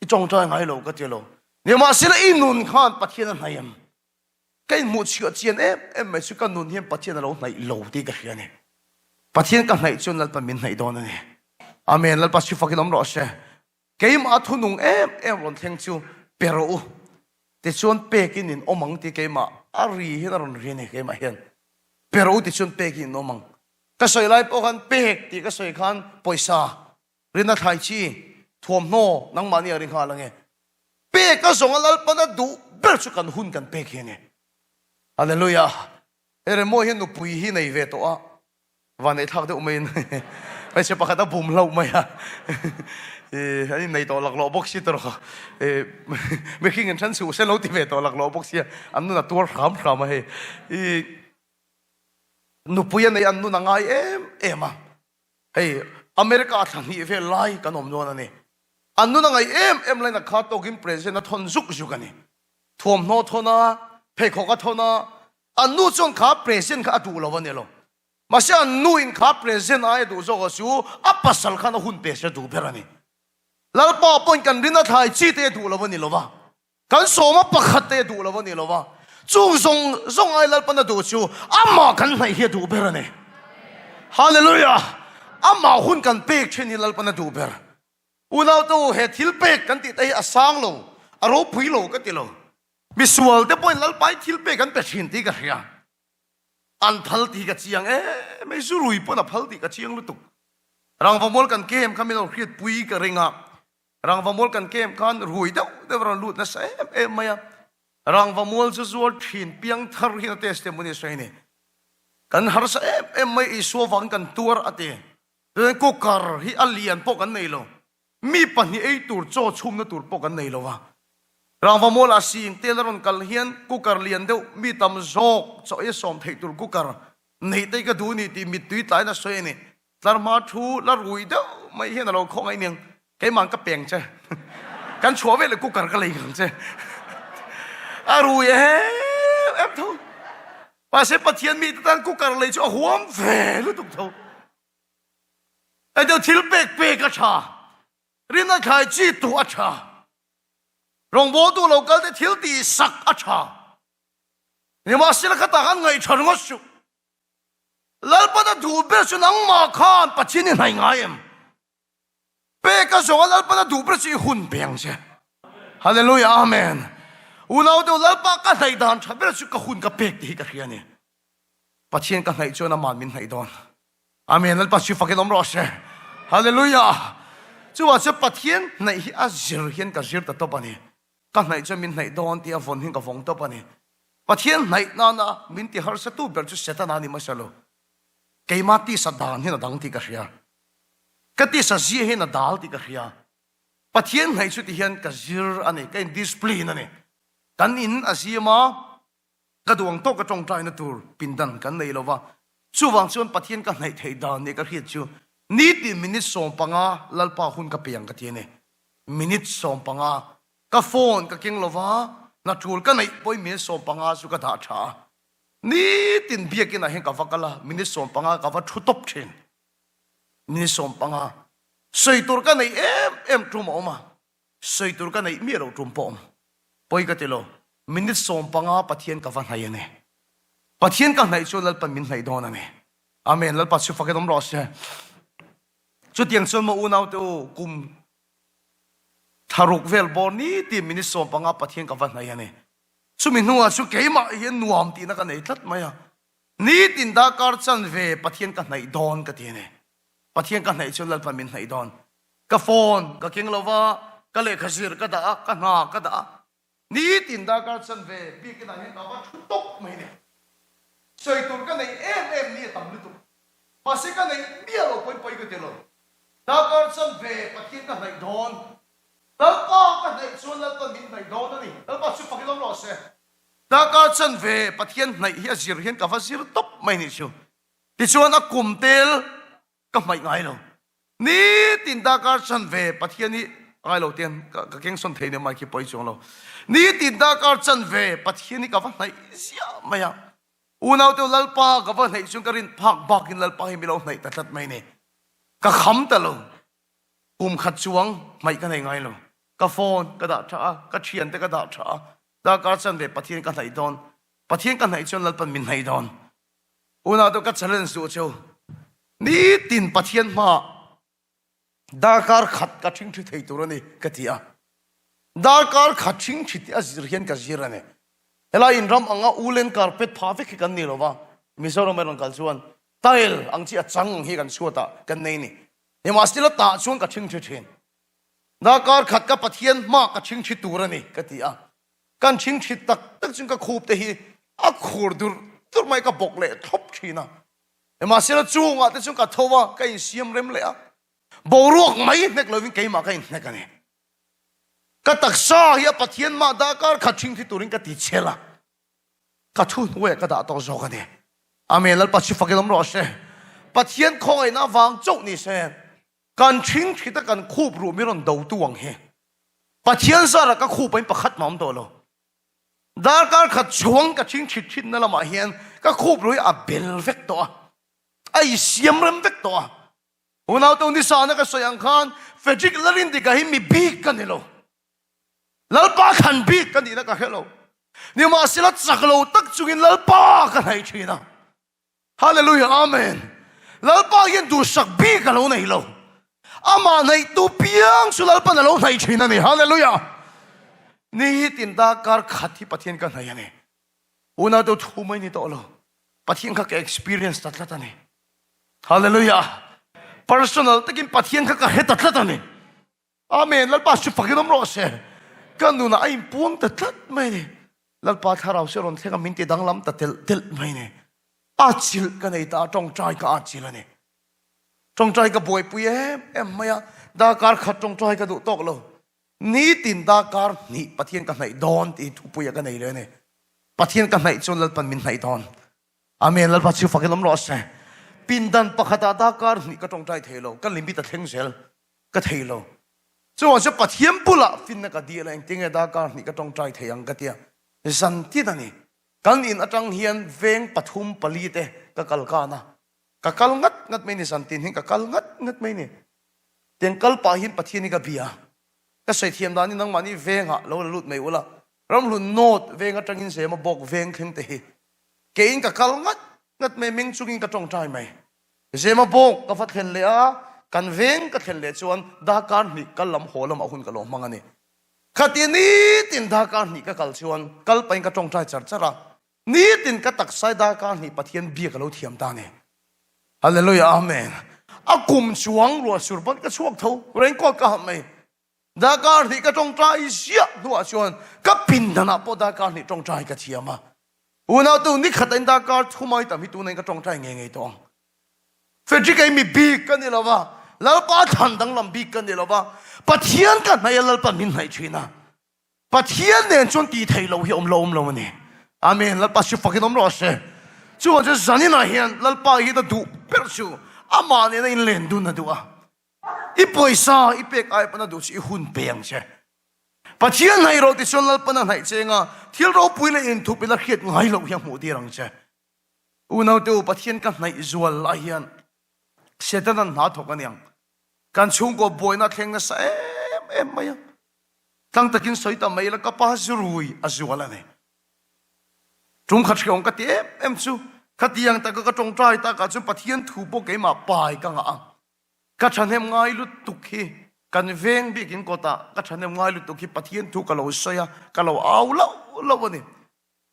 i tong trai ngai lo ka ti lo ni ma sel i nun khan pathian nayam cái một chuyện chuyện em mới suy căn nôn hiền bắt chuyện là lâu này lâu đi cái này bắt chuyện cái này chuyện là bắt mình này đó này amen là bắt suy phát cái nắm rõ sẽ cái mà thu nung em còn theo chiu pero thì chuyện pe cái nín ôm măng thì cái mà ari hiền là rồi này cái mà hiền pero thì chuyện pe cái nín ôm măng cái sợi lại bao khăn pe thì cái sợi khăn paisa riêng là thay chi thuồng nô nang mani ở riêng khăn là nghe pe cái song là bắt nó đủ bớt chút cần hun cần pe cái này hallelujah ere mo hian nu pui hi nei ve to a van ei thak de umein ai se pakata bum lo mai a ani nei to lak lo box si tor kha me king en chan su se lo ti ve to lak lo box si an nu na tur kham kham he nu pui nei an nu na ngai em a hey america thang hi ve lai kanom no na ni an nu na ngai em lai na kha to kim president na thon zuk zu ka ni thom no thona pe ko ka thona anu chon kha present kha tu lo bane lo ma sha nu in kha present ai du zo ga su apasal kha na hun pe se du berani lal pa pon kan rin na thai chi te du lo bane lo wa kan so ma pakhat te du lo bane lo wa chung zong ai lal pa na du chu amma kan nai he du berani hallelujah amma hun kan pe chen lal pa na du ber unaw to he thil pe kan ti tai asang lo aro phui lo ka ti lo visual te point lal pai thil pe kan pe thin ti ka hria an phal ti ka chiang me su rui po na phal ti ka chiang lu tu rang va mol kan kem khamino khiat pui ka ringa rang va mol kan kem kan rui dau de ran lut na sa maya rang va mol chu zual thin piang thar hi na testimony sai ne kan har sa mai i so wang kan tur ate ko kar hi alian po kan nei lo mi pan hi ei tur cho chum na tur po kan nei lo wa rang va mol asing telaron kal hian kukar lian deuh mi tam zok cho e som thei tur kukar nei te ka du ni ti mi tui tlai na soi ni tlar ma thu la rui deuh mai hian lo khong ai ning cái mang ka peng che kan chua ve le kukar ka lei gang che a rui em thu pa se pathian mi tan kukar lei cho huam ve lu tuk tho ai deuh thil pek ka tha rin na khai chi tu a tha rong bo tu lo kal te thil ti sak a tha ni ma sil kha ta kan ngai thar ngo su lal pa da du be su nang ma khan pathin ni nai ngai em pe ka so lal pa da du pre si hun beng se hallelujah amen unaw do lal pa ka thai dan tha be su ka hun ka pek ti ka hria ni pathin ka ngai chu na man min nai don amen lal pa si fakin om ro se hallelujah chú à chú bắt thiên này à zir hiền cả zir tập anh các này cho mình này đón thì vốn hiền cả vong tập anh bắt thiên này na mình thì har sát tu bel chú setan ani mà sao cái mà tí sát đàn hiền là đằng thì cả gì cái tí sát gì hiền là đal thì cả gì bắt thiên này chú thì hiền cả zir anh cái discipline anh kan in asima ka duang to ka tong trai na tur pindan kan nei lova chuwang chuan pathian ka nei thei dan ne ka hriat chu ni ti minute som panga lalpa hun ka piang ka tiene minute som panga ka phone ka king lova na tul ka nei poi me som panga su ka da tha ni tin bia ki na hen ka vakala minute som panga ka va thu top chen minute som panga soi tur ka nei em trum oma soi tur ka nei mi ro trum pom poi ka telo minute som panga pathian ka van hayane pathian ka nai chu lal pa min nai don ane amen lal pa chu fakedom ro se chu tiang chon mo unau te kum tharuk vel bon ni ti minute som panga pathian ka van hayane chu min nuwa chu keima yen nuam ti na ka nei tlat maya ni tin da kar chan ve pathian ka nai don ka ti ne pathian ka nai chu lal pa min nai don ka phone ka king lova ka le khasir ka da ka na ka da ni tin da ka chan ve bi ki na ni ka wa thu tok mai ne soi tur ka nei em ni tam lu tu pa se ka nei bia lo poi poi ka te lo da ka chan ve pathian ka nei don da ka nei chuan la ta min nei don ani da pa chu pa ki lom lo se da ka chan ve pathian nei hi zir hian ka va zir top mai ni chu ti chuan a kum tel ka mai ngai lo ni tin da ka chan ve pathian ni ai lo tiền cái keng son thei ne mai ki poi chong lo ni tin da kar chan ve pathian ni ka va nai sia maya unau te lalpa ka va nai chung karin phak bak in lalpa hi milo nai ta tlat mai ne ka kham ta lo khat chuang mai ka nei ngai lo ka phone ka da tha ka thian te ka da tha da kar chan ve pathian ka nai don pathian ka nai chon lalpan min nai don unau te ka challenge su chu ni tin pathian ma Dakar khat ka thing thi thei turani katia Dakar khat thing thi azirhian ka zirane ela in ram anga ulen carpet phawe ki kan ni lova mizoram meron kalchuan tile angchi achang hi kan suata kan nei ni emastila ta chuan ka thing thi thin Dakar khat ka pathian ma ka thing thi turani katia kan thing thi tak tak chung ka khup te hi a khur dur mai ka bokle thop thina emastila chunga te chung ka thowa ka in siam rem le a boruak mai nek lovin keima ka in nek ani ka taksa hi pathian ma Dakar khathing thi turin ka ti chela ka thun we ka da to zo ka ne amen lal pachi fakelom ro se pathian khoi na wang chok ni se kan thing thi ta kan khup ru mi ron do tu wang he pathian sa ra ka khup pain pakhat mam to lo Dakar khat chuang ka thing thi thin na lama hian ka khup ru a bel vek to ai siam ram vek to unau to ni sa na ka soyang khan fejik larin di ka hi mi big ka nilo lalpa khan big ka ni na ka hello ni ma sila chaklo tak chungin lalpa ka nai thina hallelujah amen lalpa yen du sak big ka lo nei lo ama nei tu piang su lalpa na lo nai thina ni hallelujah ni tin da kar khathi pathian ka nai ane unau to thu mai ni to lo pathian ka experience tatlata ni hallelujah personal takin pathian ka he tatlat ani amen lalpa su fakinom ro se kanu na ai puang tatlat mai ne lalpa tharau se ron thega minti danglam ta tel mai ne achil ka nei ta tong trai ka achil ani tong trai ka boy pu em maya da kar khat tong trai ka du tok lo ni tin da kar ni pathian ka nei don ti thu pu ya ka nei le ne pathian ka nei chon lalpan min nei don amen lalpa su fakinom ro se pindan pakhata Dakar ni ka tong trai thelo kan limbi ta thengsel ka thelo chuan se pathian pula fin na ka dia lang tinge Dakar ni ka tong trai theyang ka tia zanti dani kan in atang hian veng pathum palite ka kalkana ka kal ngat mai ni zantin hin ka kal ngat mai ni ten kal pa hin pathian ni ka bia ka sai thiam dani nang mani venga lo lut mai ula ram lu not venga tangin se ma bok veng kheng te hi ke in ka kal ngat mai ming chungin ka tong trai mai zema bok ka fat khen le a kan veng ka khen le chuan Dakar ni kalam holam ahun ka lo mangani khatini tin Dakar ni ka kal chuan kal pain ka tong trai chara ni tin ka tak sai Dakar ni pathian bi ka lo thiam ta ne hallelujah amen a kum chuang lo surban ka chuak tho rain ko ka mai da ka ni ka tong trai sia nuwa chuan ka pin dana po da ka ni tong trai ka chiama una tu ni khatain da ka thumai tam hi tu nei ka tong trai nge tong fe ji kai mi bi ka ni lawa lal pa than dang lam bi ka ni lawa pathian ka nai lal pa min nai china pathian nen chon ti thei lo hi om lo ni amen lal pa shu fakin om ro se chuan je zani na hian lal pa hi da du per chu ama ne in len du na du a i poisa i pek ai pa na du chi hun peng che pathian nai ro ti chon lal pa na nai chenga thil ro pui le in thu pe la khiet ngai lo hiang mu ti rang che unau tu pathian ka nai zual la hian setan na thok aniang kan chung ko boina thleng na sa em maya tang takin soita mai la ka pa zurui azuala ne trung khat khiong ka ti em chu khatiang ta ka tong trai ta ka chu pathian thu po ke ma pai ka nga ka thanem ngai lu tukhi kan veng bi kin kota ka thanem ngai lu tukhi pathian thu ka lo soya ka lo au lo ni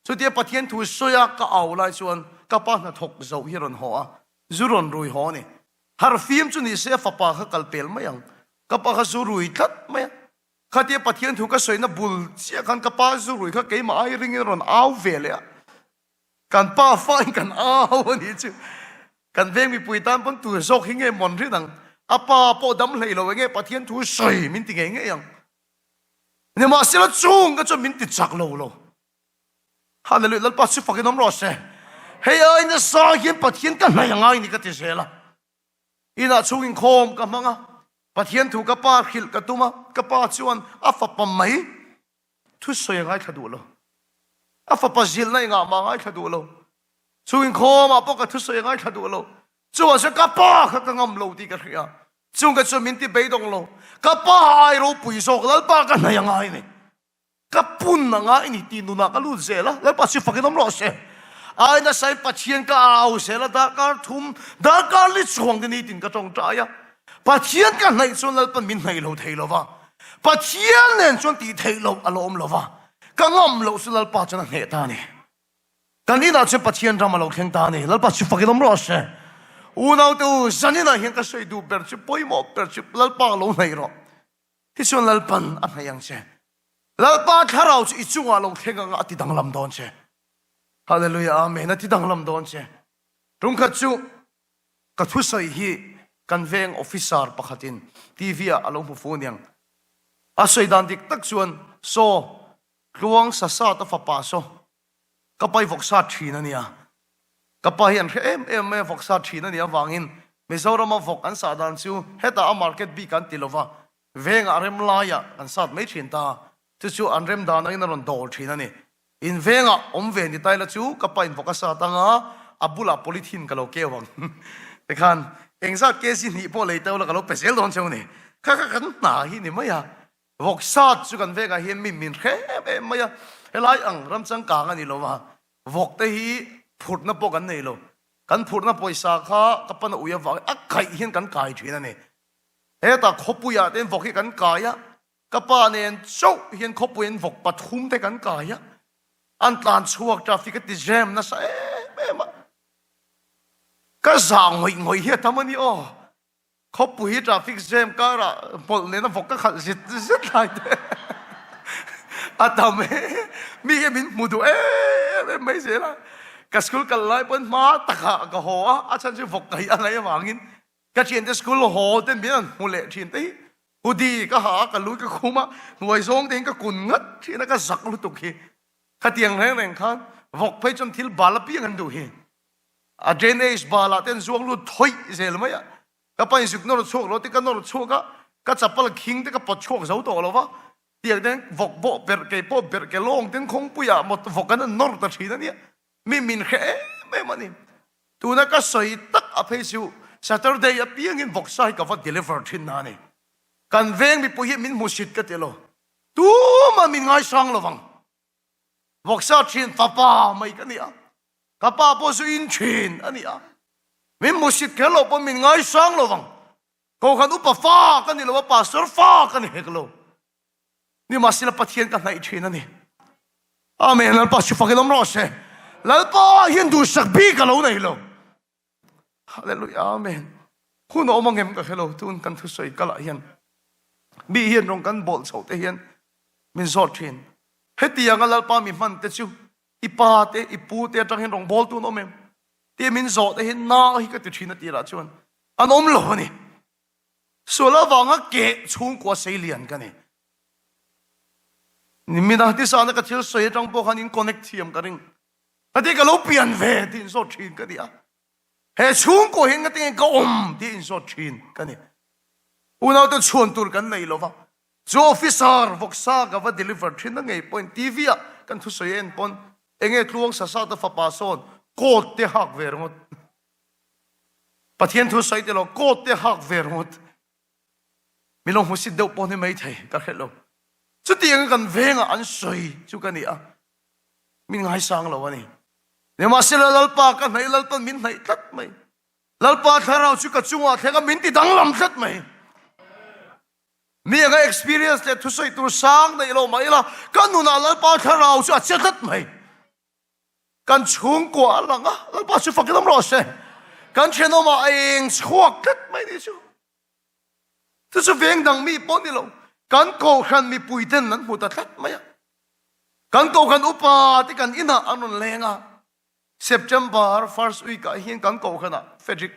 chu ti pathian thu soya ka au lai chuan ka pa na thok zo hi ron ho a zuron rui ho ni har phim chu ni se fa pa kha kalpel mayang ka pa kha zu rui that maya khati pathian thu ka soina bul chia kan ka pa zu rui kha ke ma ai ring ron au vele kan pa fa kan au ni chu kan veng mi pui tan pon tu zok hinge mon ri dang apa po dam lei lo nge pathian thu soi min ti nge yang ne ma sila chung ka chu min ti chak lo hallelujah lal pa chu fakin om ro se hey ai na sa hian pathian ka na yang ai ni ka ti se la ina chungin khom ka manga pathian thu ka pa khil ka tuma ka pa chuan a fa pa mai thu soi ngai thadu lo a fa pa zil nai nga ma ngai thadu lo chungin khom a po ka thu soi ngai thadu lo chuan se ka pa kha ka ngam lo ti ka ria chung ka chu min ti be dong lo ka pa ai ro pui so lal pa ka na yang ai ni ka pun na nga ini ti nu na ka lu zela lal pa si fa ke nom lo se ai na sai pathian ka au se la da ka thum da ka li chuang de ni tin ka tong ta ya pathian ka nai chon lal pan min nai lo thei lo wa pathian nen chon ti thei lo alom lo wa ka ngom lo su lal pa chana he ta ni kan ni na che pathian ram lo kheng ta ni lal pa chu fa ke nom ro se unau tu zani na hian ka sei du ber chi poi mo per chi lal pa lo nai ro ti chon lal pan a hayang che lal pa tharau chi chunga lo kheng nga ti dang lam don che hallelujah amen ati dang lam don che rum kha chu ka thu sai hi kan veng officer pakhatin tv a alo mu phone yang a sei dan dik tak chuan so luang sa ta fa pa so ka pai vok sa thina nia ka pa hian em vok sa thina nia wangin mizoram ma vok an sa dan chu heta a market bi kan tilova veng arem la ya an sat mai thin ta chu an rem dan in ron dol thina ni in venga omve ni taila chu kapa in focasa tanga abula polythene kalo kewang tekhan engza kesi ni po leitaw la kalo pesel don chone kha kan na hi ni maya voksat chu kan vega hian min khe maya helai ang ramchang ka nga ni lo wa vok te hi phutna po kan nei lo kan phutna poisa kha kapana uya wa akai hian kan kai thina ni heta khopuya ten vok hi kan kaya kapa nen chau hian khopuin vok pathum te kan kaya an tlan chuak traffic ti jam na sa ma ka zang ngoi hi tamani o khopu hi traffic jam ka ra pol ne na vok ka khat zit lai te atame mi ge min mudu mai se la ka school ka lai pon ma taka ka ho a chan chu vok kai alai wangin ka chen te school ho ten bian mule thin te udi ka ha ka lu ka khuma nuai zong ten ka kun ngat thina ka zak lu tuk hi khatiang reng khan vok phei chon thil bala pi ngan du hi a drainage bala ten zuang lu thoi zel maya ka pai suk no chok lo ti ka no choka ka chapal khing te ka pot chok zo to lo wa tiang den vok bo ber ke long ten khong puya mot vok kan nor ta thina ni mi min khe me mani tu na ka soi tak a phei su saturday a piang in vok sai ka va deliver thin na ni kan veng mi pu hi min musit ka te lo tu ma min ngai sang lo wang vok sa thin fa pa mai ka ni a ka pa po su in thin ani a min musit ke lo po min ngai sang lo wang ko khan upa fa ka ni lo pastor fa ka ni hek lo ni masila pathian ka nai thin ani amen al pa su fa ke lom ro se lal pa hian du sak bi ka lo nei lo hallelujah amen hun o mangem ka hello tun kan thu soi kala hian mi hian rong kan bol chho te hian min zot thin heti anga lalpa mi man te chu ipa te ipu te tang hian rong bol tu no mem te min zot te hian na hi ka ti thina ti ra chuan an om lo ni sola wanga ke chung ko sei lian ka ni ni mina ti sa na ka thil soi tang po khanin connect thiam ka ring ati ka lo pian ve tin zot thin ka dia he chung ko hin ka ting ka om tin zot thin ka ni unaw to chuan tur kan nei lo wa jo officer voksa ka va deliver thin na ngei point tv a kan thu soi en pon enge tluang sa sa ta fa pa son ko te hak ver ngot pathian thu soi te lo ko te hak ver ngot milong hu sit do pon ni mai thai ka hello chu tiang kan venga an soi chu kan ni a min ngai sang lo ani ne ma sel lalpa ka nei lalpa min nei tat mai lalpa tharau chu ka chunga thega min ti dang lam tat mai mi nga experience le thu soi tur sang nei lo mai la kan nu na lalpa tharau chu a chetat mai kan chung ko alanga lalpa chu fakam ro se kan cheno ma eng chuak tat mai ni chu tu chu veng dang mi pon ni lo kan ko khan mi puiten nan mu ta tat mai kan ko khan upa ti kan ina anon lenga September first week a hian kan ko khana Frederick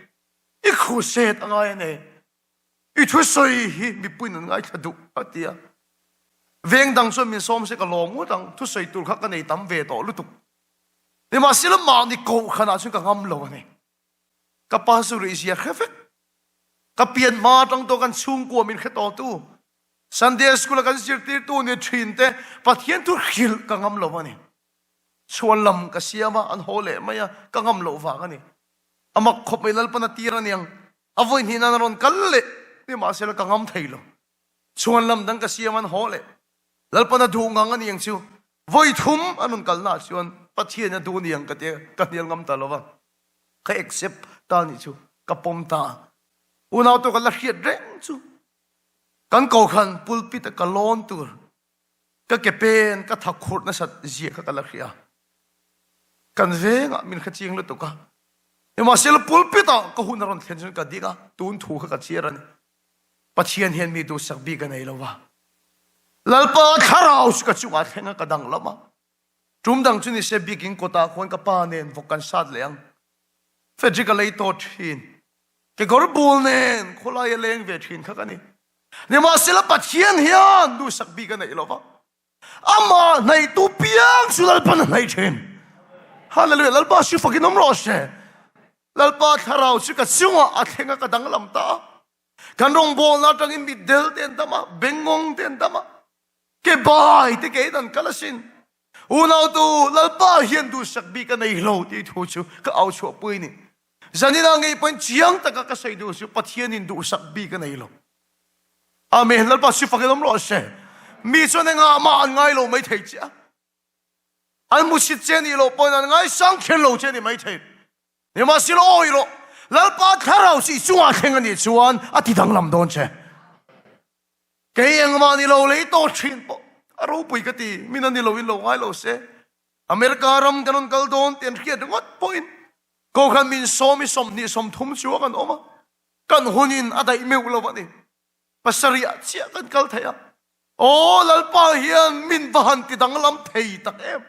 I khu set angai ne I thu soi hi mi puin ngai thadu atia veng dang so min som se ka long dang thu soi tur kha ka nei tam ve to lu tu ni ma silam ma ni ko khana chu ka ngam lo ne ka pa su ri sia khafek ka pian ma tang to kan chung ko min khe to tu Sunday school kan sir ti tu ni thin te pathian tu khil ka ngam lo ne chuan lam ka siama an hole maya ka ngam lo wa ka ni amak khop mai lal pana tira niang avoi ni na ron kalle ni ma sel ka ngam thailo chuan lam dang ka siam an hole lal pana du ngang ani yang chu voi thum anun kal na chuan pathian na du niang ka te ka nial ngam ta lo wa ka accept ta ni chu ka pom ta unaw to ka la hiat reng chu kan ko khan pulpit ka lon tur ka ke pen ka thakhur na sat zia ka la khia kan venga min khaching lu to ka ema sel pulpit ka hun ron thlen ka diga tun thu ka chiran pathian hian mi du sak bi ka nei lo wa lalpa tharau ka chunga thenga ka dang lama tum dang chuni se biking kota khon ka pa nen vokan sat leang Frederick lei to thin ke gor bul nen khola ye leng ve thin kha ka ni ne ma sel pathian hian du sak bi ka nei lo wa ama nei tu piang sulal pan nei thin hallelujah lalpa shi fakin om ro she lalpa tharau chi ka chunga athenga ka dang lam ta kan rong bol na tang in bi del ten tama bengong ten tama ke bai te ke dan kalasin unaw tu lalpa hian du sak bi ka nei lo ti thu chu ka au chu pui ni zanina ngai pon chiang ta ka sai du su pathian in du sak bi ka nei lo amen lalpa shi fakin om ro she mi cho nga ma an ngai lo mai thei cha an mu sit chen ni lo pon an ngai sang khen lo chen ni mai thei ni ma si lo oi lo lalpa tharau si chuwa theng ani chuan ati dang lam don che ke yang ma ni lo le to thin po aro pui ka ti min ani lo in lo ngai lo se America ram kanon kal don ten khiat ngot point ko khan min som mi som ni som thum chu kan oma kan hunin adai meu lo wa ni pasaria chia kan kal thaya o lalpa hian min bahan ti dang lam thei tak em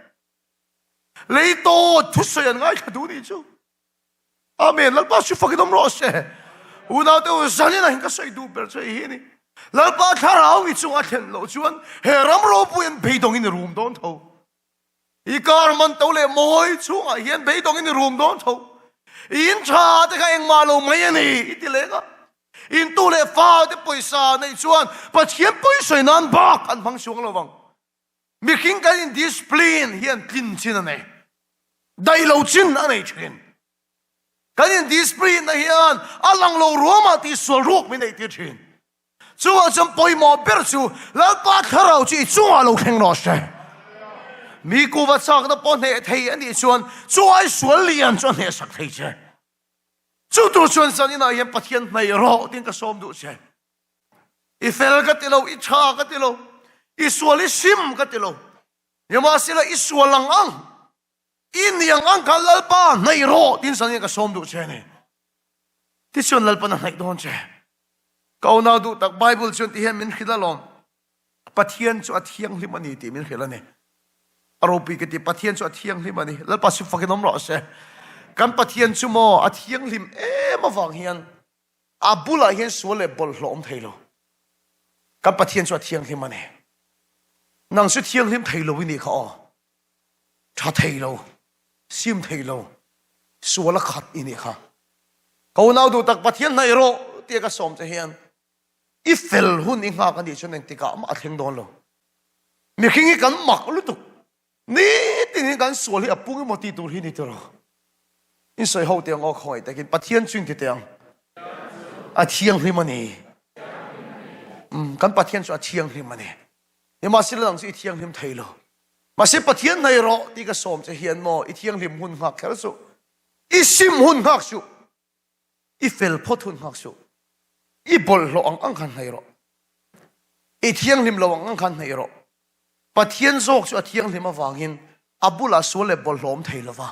lei to thu soyan ngai ka du ni chu amen lalpa su fakin om ro se una to zani na hinka sai du per chei hi ni lalpa tharau ni chu a then lo chuan he ram ro puan beidong in room don tho I kar man to le moi chu a hian beidong in room don tho in cha te ka eng ma lo mai ani ti le ga in tu le fa te poisa nei chuan pathian poisa nan ba kan phang suang lo wang mi king kan in discipline hian tin chin ane dai lo chin ane chin kan in discipline na hian alang lo roma ti sol rok mi nei ti chin chuwa cham poi mo ber chu lalpa tharau chi chuwa lo theng no se mi ku wa sak na pon he thei ani chuan chuai sual lian chuan he sak thei che chu tu chuan sanina hian pathian nei ro tin ka som du che I fel ka tilo I cha ka tilo I sual I sim ka tilo yama sila I sual lang ang in yang ang kalalpa nei ro tin sanina ka som du che ne ที่ชวนเล่าปนให้โดนเจก้าวนาดูตักไบเบิลชวนที่เห็นมินขิดละลมปะเทียนชวนเที่ยงที่มันนี่ที่มินขิดละเนี่ยอารมณ์ปีกติปะเทียนชวนเที่ยงที่มันนี่แล้วปัสสุฟักน้ำร้อนเสกันปะเทียนชั่วโมงเที่ยงลิมมาฟังเฮียนอาบุลาเฮียนสวนเลยบอลหลอมไทยโลกันปะเทียนชวนเที่ยงที่มันนี่นังสุดเที่ยงลิมไทยโลวินี่เขาชาไทยโลซิมไทยโลสวนละขัดอินี่ค่ะก้าวนาดูตักปะเทียนในโรเตียกสมจะเฮียนอีเฟลหุ่นอิงหากันดิฉันเองติกามาเทียงโดนโลมีขิงกันหมักลุตุนี่ติงกันสวนเลยปุ่งมาตีตูที่นี่ตัวเราอินสวยเขาเตียงออกคอยแต่กินปะเทียนจุนที่เตียงเทียงที่มันนี่กันปะเทียนจุนเทียงที่มันนี่ยังมาสิเรื่องสิเทียงที่ไทยโลมาสิปะเทียนในโรตีกสมจะเฮียนโมอีเทียงที่หุ่นหักแค่สุอีซิมหุ่นหักสุอีเฟลพอทุนหักสุอีบอลเราอังคันให้เราอีเทียงลิมเราอังคันให้เราปะเทียนโซกสุเทียงลิมมาฟังหินอับุลาสวนเลยบอลล้อมไทยละวะ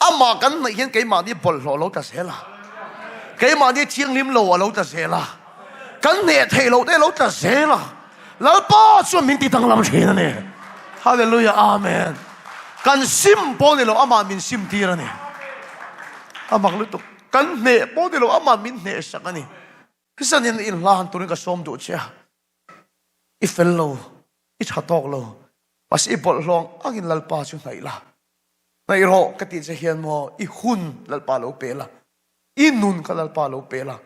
อามากันไม่เห็นไก่มาที่บอลล้อเราจะเสียละไก่มาที่เทียงลิมเราจะเสียละกันเนี่ยไทยเราได้เราจะเสียละแล้วป้าส่วนมินติตั้งลำเชียนเนี่ยฮาเลลูยาอาเมนกันซิมปอเนี่ยเราอามามินซิมตีละเนี่ยอามาลุตุกันเนี่ยปอเนี่ยเราอามามินเนี่ยสักนี่คือสันนิษฐานลานตัวนี้ก็สมดุลเชียอีเฟลโลอีชาตอกโลมาสิบอลลองอักินลัลปาชุนไหนล่ะในโรกติจะเห็นว่าอีหุ่นลัลปาโลเปล่าอีนุนก็ลัลปาโลเปล่า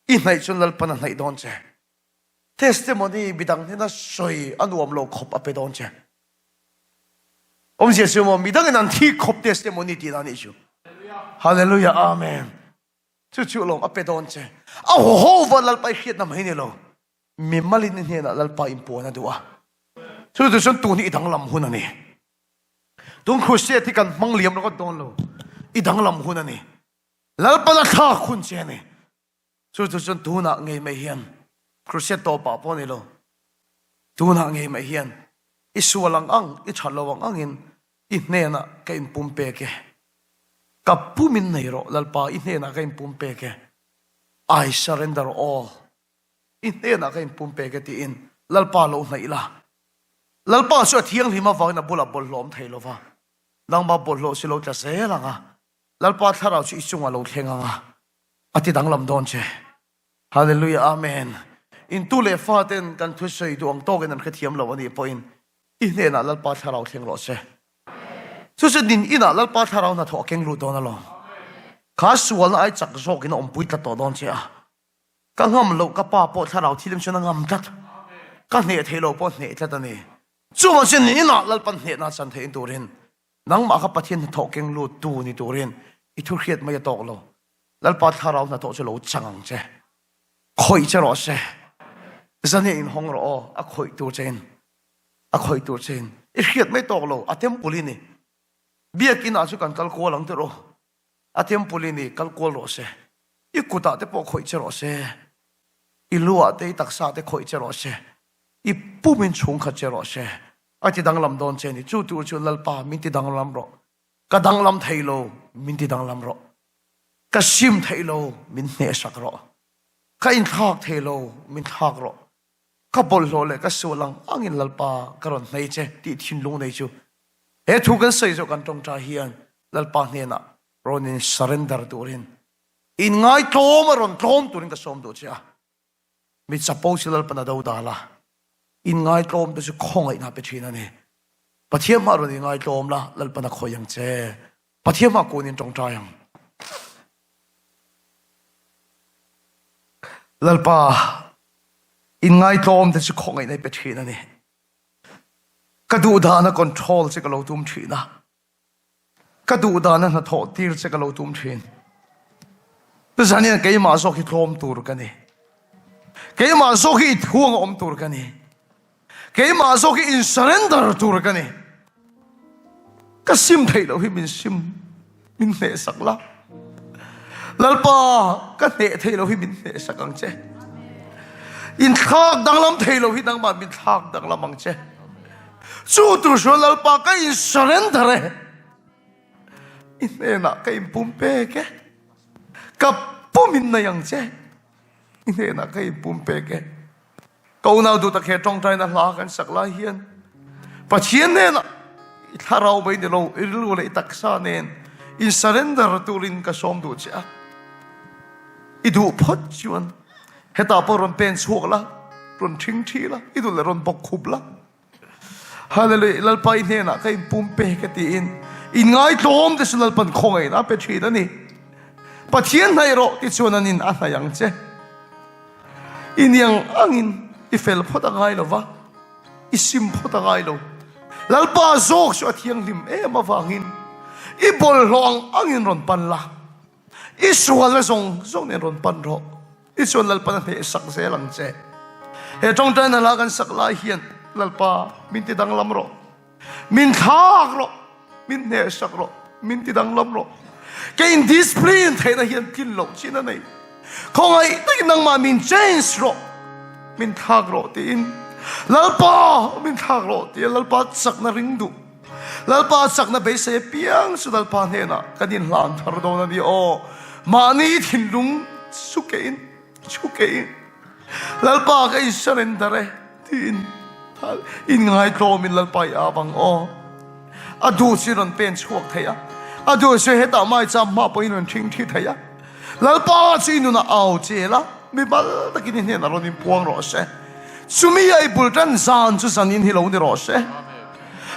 อีไหนชุนลัลปาไหนโดนเจเทสติโมนีบิดังนี่น่าสวยอันวมโลขบอเปโดนเจผมเชื่อสิว่าบิดังนั้นที่ขบเทสติโมนีที่นั่นนี่ชูฮาเลลูยาอาเมนจู่ๆลงอเปโดนเจอ้าวโหวันลัลปาเขียนน้ำให้เนี่ยโลมีมาลินเนี่ยนะลัลปาอิมปัวนะดูอ่ะจู่ๆฉันตัวนี้อีดังลำหุ่นนี่ตุงครุเซียที่กันมังเลียมแล้วก็โดนโลอีดังลำหุ่นนี่ลัลปาละท่าคุณเจนี่จู่ๆฉันตัวน่ะไงไม่เห็นครุเซียโตป่าปอนี่โลตัวน่ะไงไม่เห็นอีสัวลังอังอีฉันระวังอังอินอีเนี่ยนะก็อินปุ่มเปกกับผู้มินในโรลัลปาอินเนี่ยนะก็อินปุ่มเปกI surrender all อินเนี่ยนะก็อินปุ่มเปกที่อินลัลปาโลไหนล่ะลัลปาสุดเที่ยงที่มาฟังนะบุลาบอลล้อมไทยโลวะนังมาบอลโลสิโลจะเสียละงะลัลปาถ้าเราชิจุงอาโลเทงงะอธิดังลำดอนเชฮาเลลูยาอาเมนอินตุเลฟาเตนกันทุชัยดวงโตกันนั่นคือเทียมเราวันนี้พออินเนี่ยนะลัลปาถ้าเราเทงโลเชสุดดินอินะลัลปาถ้าเราหน้าถอเก่งรู้ตัวนั่นหรอข้าส่วนไอ้จักรโชกินอมปุยตัดต่อดอนเชียก็งำโลกป้าปอถ้าเราที่เดิมชนะงำจัดก็เนี่ยเทโลปอเนี่ยจัดนี่จู่มันเช่นนี้นะลัลปันเนี่ยน่าสันเทนตัวเรนนังมาขับปะเทียนถอเก่งรู้ตัวนี่ตัวเรนอีทุเรียดไม่ตกโลลัลปาถ้าเราหน้าถอจะโลจังเจคอยจะรอเชสันเนี่ยอินห้องรออะคอยตัวเจนอะคอยตัวเจนอีเรียดไม่ตกโลอะเทมปุลินี่เบียกินอาชุกันกัลโกลังเตโรอาเทมปุลินี่กัลโกลโรเซอีกุตาเตปอคอยเจโรเซอีลัวเตตักษาเตคอยเจโรเซอีปุ่มินชงขัดเจโรเซอาทิดังลำดอนเจนี่จู่จู่ลัลปามินติดังลำรอกระดังลำไทยโลมินติดังลำรอกระชิมไทยโลมินเนสักรอข้าอินทากไทยโลมินทากรอข้าบอลโลเลยก็ส่วนลังอังอินลัลปากระรอนในเจติทินลงในจูทุกันใส่จกันตรงใจเฮียนลัลปาเนี่ยนะรอนิน surrender ตัวเองอินง่ายโตมารอนโตมตัวเองก็สมดุลเชียมิจะโพสิลัลปนาดาวดาละอินง่ายโตมตัวจะคงไอ้นาเป็นชีนั่นเองปะเทียมมารอนง่ายโตมละลัลปนาคอยยังเจปะเทียมมากูนินตรงใจยังลัลปาอินง่ายโตมตัวจะคงไอ้นาเป็นชีนั่นเองกระดูดานะคอนโทรลจะกระโดดทุ่มชีนะกระดูดานะถอดทีจะกระโดดทุ่มชีนแต่ฉันเนี่ยเกี่ยมาโซกิทอมตัวกันนี่เกี่ยมาโซกิท่วงอมตัวกันนี่เกี่ยมาโซกิอินเซอร์เรนเดอร์ตัวกันนี่ก็ซิมไทยเราให้มินซิมมินเนสักละลัลปาก็เนไทยเราให้มินเนสักกังเจอินทากดังลำไทยเราให้ดังมามินทากดังลำมังเจจู่ตัวชวนลัลปาก็อินเซอร์เรนเดอร์อินเนน่ะก็อินปุ่มเป้แกกับปุ่ม min na yang che ine na kai pumpe ke kau nau du ta khe tong trai na la kan sak la hian pathian ne na tharau bai de lo irlu le taksa nen in surrender turin ka som du cha idu phot chuan heta poron pen chuak la ron thing thi la idu le ron bok khup la hallelujah lalpa ine na kai pumpe ke ti in ngai tlom de sunal pan khongai na pe thi da ni pathian hai ro ti chuan anin a yang che in yang angin ifel phot angai lo wa isim phot angai lo lalpa zok so thiang lim ma wangin ibol long angin ron pan la isual la zong ne ron pan ro isual lalpa na sak se lang che he tong tan la kan sak lai hian lalpa min ti dang lam ro min thak ro min ne sak ro min ti dang lam ro ke in discipline thai na hian kin lo china nei khongai tai nang ma min change ro min thak ro ti in lalpa min thak ro ti lalpa sak na ring du lalpa sak na be se piang su lalpa ne na kanin lan thar do na ni o mani thin lung suke in lalpa ka surrender ti in ngai to min lalpa ya bang o adu siron pen chuak thaya adu se heta mai cham ma poin thing thi thaya lalpa chinu na au che la mi bal takin ne na ronin puang ro se sumi ai bultan zan chu sanin hi lo ni ro se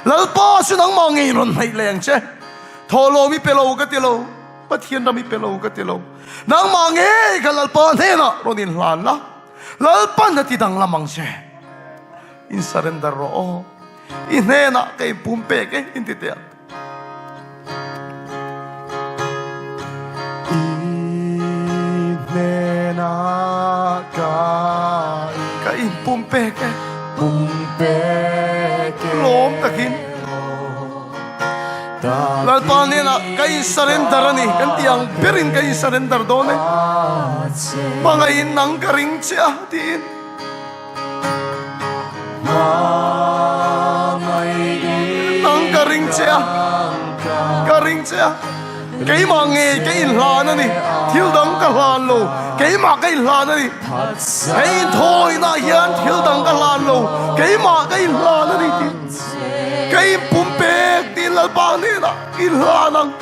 lalpa su nang ma ngei ron mai leng che tholo mi pelo ka ti lo pathian ra mi pelo ka ti lo nang ma ngei ka lalpa ne na ronin hlan la lalpa na ti dang lamang che in surrender ro in ne na kai pumpe ke in ti te kain pumpeke lom takin lalpa ne na kain surrender ni kan tiang perin kain surrender do ne pangain nang karing cha tin nang karing cha cái mà nghe cái in lan á đi thiếu đắng cái lan lô cái mà cái in lan á đi cái thôi na hiền thiếu đắng cái lan lô cái mà cái in lan á đi cái bún bè đi là bao nhiêu na in lan ang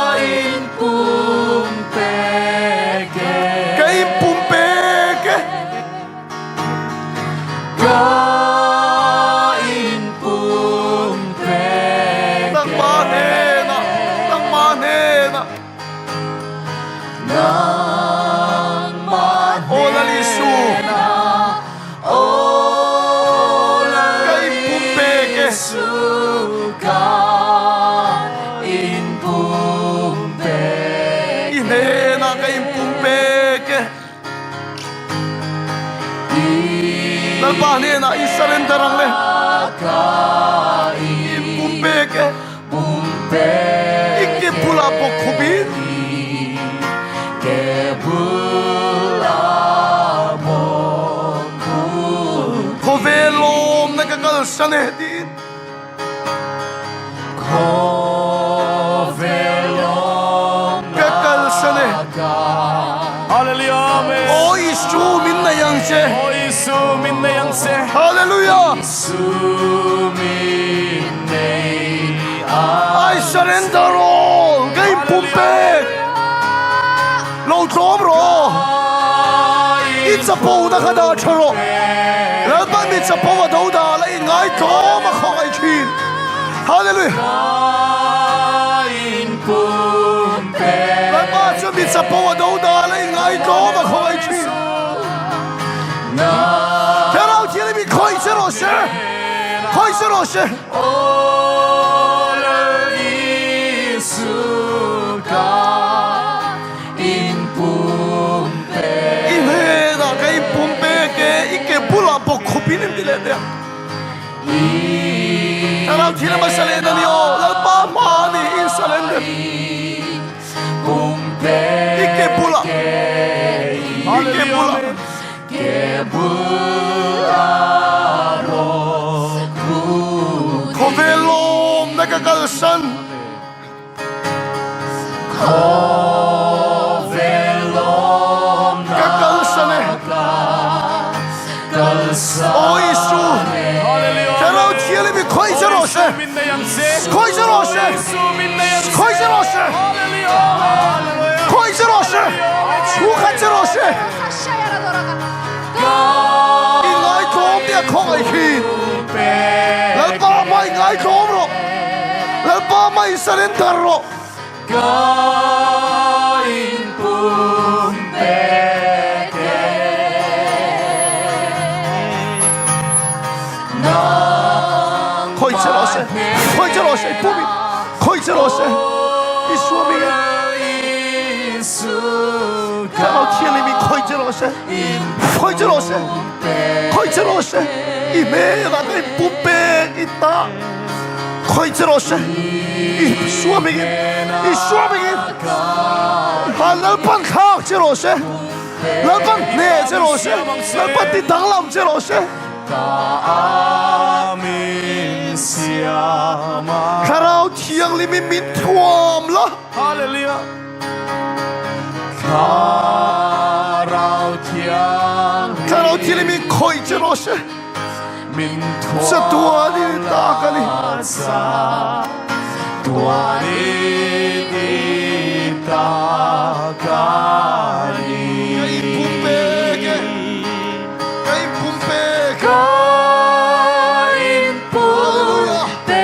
cái bún bè cái bún bè cái lalpa ne na i surrender ang le bumpe ikke pula po khubin khovelom na kakal sane din kakal sane hallelujah amen o isu min na yang che hallelujah I surrender all kay pumpe lo trom ro it's a po na kada charo la ba mi cha po do da la ngai to ma khoi chin hallelujah la ba cha mi cha po do da la ngai to ma khoi chin mi khoi se ro se Pinin dilede. Kalau tidak masalah ni oh, lepas mani insalender. Ike pula. Kovelom nagakalsan. 거이즈로시 거이즈로시 거이즈로시 우카즈로시 이나이 곰이야 거이히 랄바마 이나이 곰으로 랄바마 이사렌다로 거이즈로시 거이즈로시 뿜이 거이즈로시 이 수업이게 가로티엘님이 거이즈로시 거이즈로시 거이즈로시 이 매나가 이 뿜백 있다 거이즈로시 이 수업이게 이 수업이게 날반 카악제로시 날반 내제로시 날반 띠당람제로시 가라오 티앙림이 민투엄라 할렐루야 가라오 티앙림이 거이제로시 Satuan itakali Tuan itakali Kain pumpeke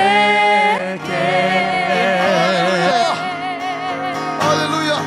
Hallelujah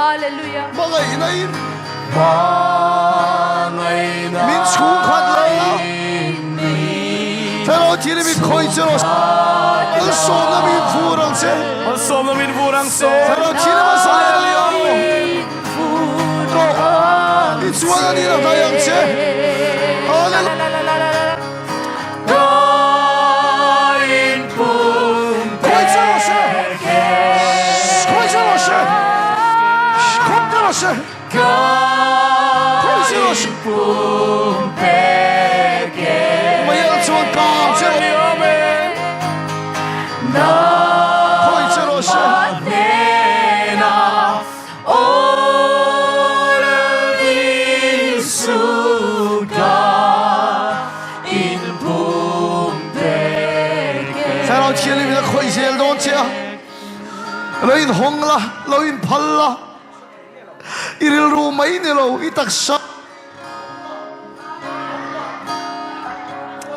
Hallelujah. Terwijl jullie met koeitje los, een zonne met voorrangse, een zonne met voorrangse. Terwijl jullie met z'n allen, iets wat niet dat hij angst. Halleluja. Koeitje los, koeitje los, koeitje los, koeitje los. Lain hongla, lain palla, iril rumai nilo itaksa.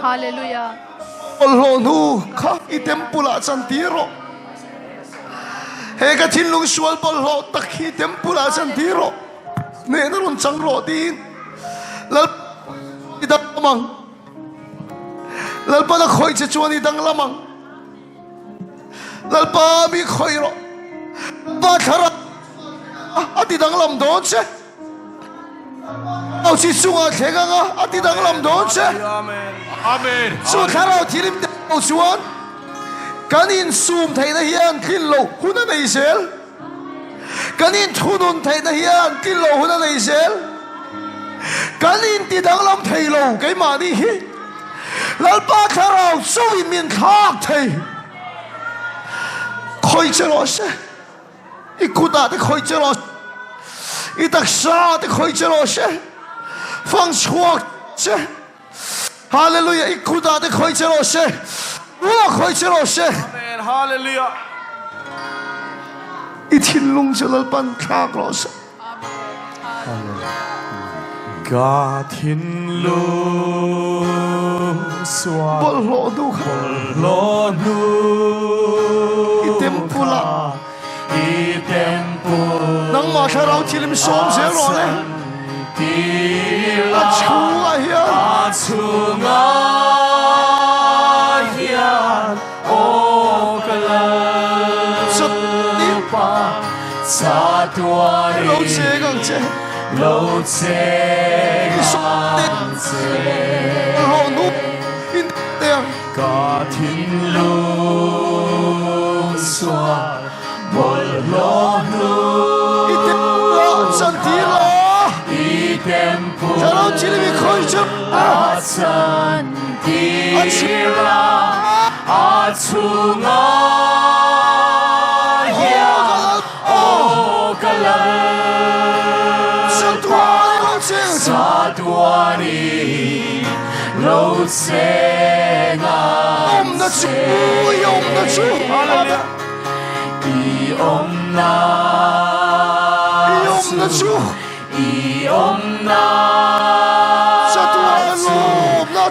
Hallelujah. Olonu ka itempula santiro. Hega tinlung sual bolho takhi tempula santiro. Nenarun changro din. Lal idang lamang. Lal pada khoi chechuan idang lamang. Lal pa mi khoiro. Bakara ati dang lam donche. Au chi sunga khega ati dang lam donche. Amen. So karao tilim dao chuan kanin sum thaina hian kinlo huna nei sel kanin thunun thaina hian kinlo huna nei sel kanin ti danglam thailo kai mani hi lalpa karao sui min khak thai khoi chelo se ikuda de khoi chelo itaksa de khoi chelo se fang chuak se Hallelujah. Ikuda de koicheroshe. Wa koicheroshe. Amen. Hallelujah. Itilung jalal pan kagros. Gatinlung swat. Bolhodu. Bolhodu. Itempula. Itempula. Nang makarao tilim som zero ne. Achunga hiya. Achunga hiya. sập đi sa tua lâu đi chế càng chế lâu chế ngang chế hầu nụ in tiền cả thiên lưu xoa một lỗ nu ít tiền lo chân tí lo đi đem phụ cho nó chỉ là bị khơi chụp chân tí ra chung sa tua đi lâu chế ngang chế y om na y om na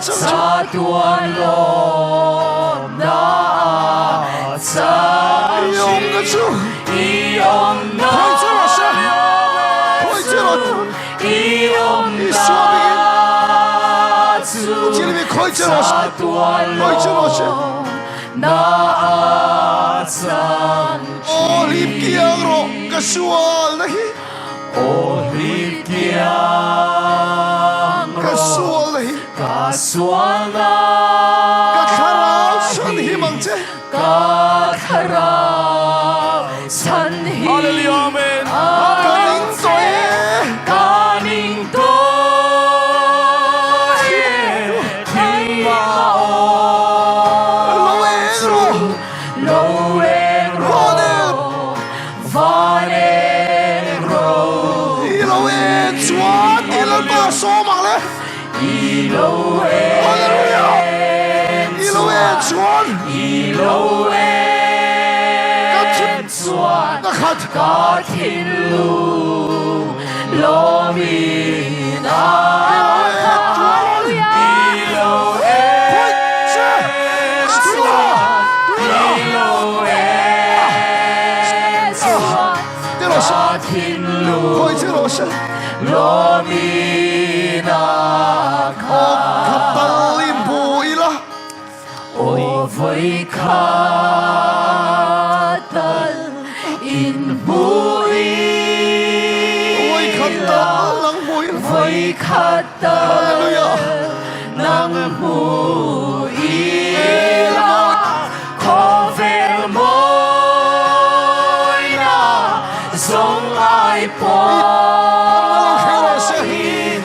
sa tua lom na sa y om na y om na sa tua lom na sang Olip kiang ro kasual nahi Olip kiang kasual nahi kasual na kakharao san himang che kakharao san hi Hallelujah amen kaning toye kaning toye tingmao loeng ro loeng ro vaneng ro iloeng chuan ilal ba so mang le Hallelujah iloeng chuan Elohim Chuan nakhat Ka Thiên Lu Lo Mi Na Ka Thiên Lu khoi che ro se Lo Mi Na kapalim bu ila Ôi với khát in bụi oi khata lang bu ila với khát Hallelujah nắng bụi là khó về môi na giống ai bỏ hin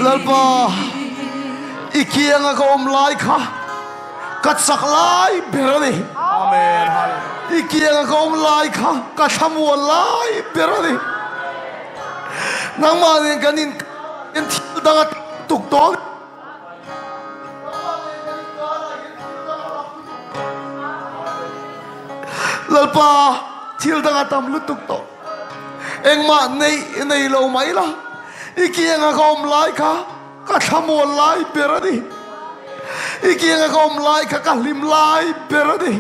lalpa ikiang ako lai kha katsak lai berani Amen. ikiang ako lai kha kathamuan lai berani nang manin kanin en thil dangat tuktok lalpa thil dangat tam lutuktok engma nei lo mai la ikiang ako lai kha kathamuan lai berani ikiang ako lai kha kalim lai berani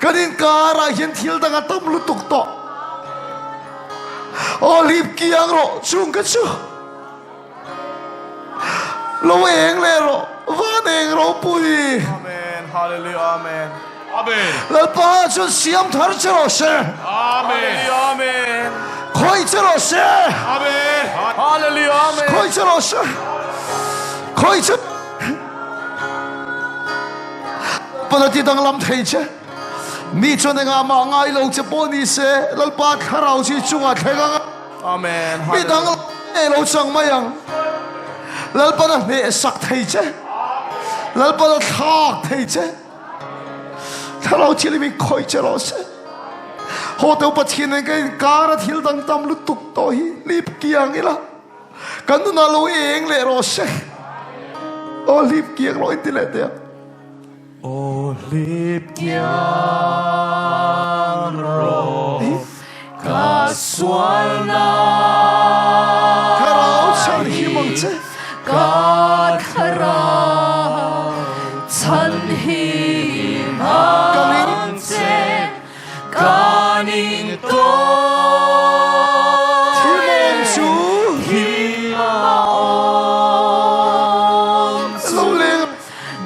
kanin kara hian thil dangat tam lutuktok Olip kiang ro chung ka chu lo eng le ro van eng ro pui Amen. Hallelujah. Amen. Amen. la pa chu siam thar chero se Amen. Amen. khoi chero se Amen. Hallelujah. Amen. khoi chero se khoi chu panati dang lam thei che mi chon nga ma ngai lo che poni se lal pa kharau chi chunga thega Amen. mi dang e lo chang mayang lal pa na ne sak thei che lal pa na thak thei che kharau chi mi khoi che ro se hồ tàu bắt thiên này cái cá ra thiếu đằng tâm lúc tục tôi liệp kiang ấy là cần nó lâu eng lệ rồi sẽ ô liệp kiang rồi tí lệ đấy ô liệp kiang rồi cả xuân na cả rau chân hi mong chứ cả rau chân hi mong chứ cả nín tô hi mong chú hi mong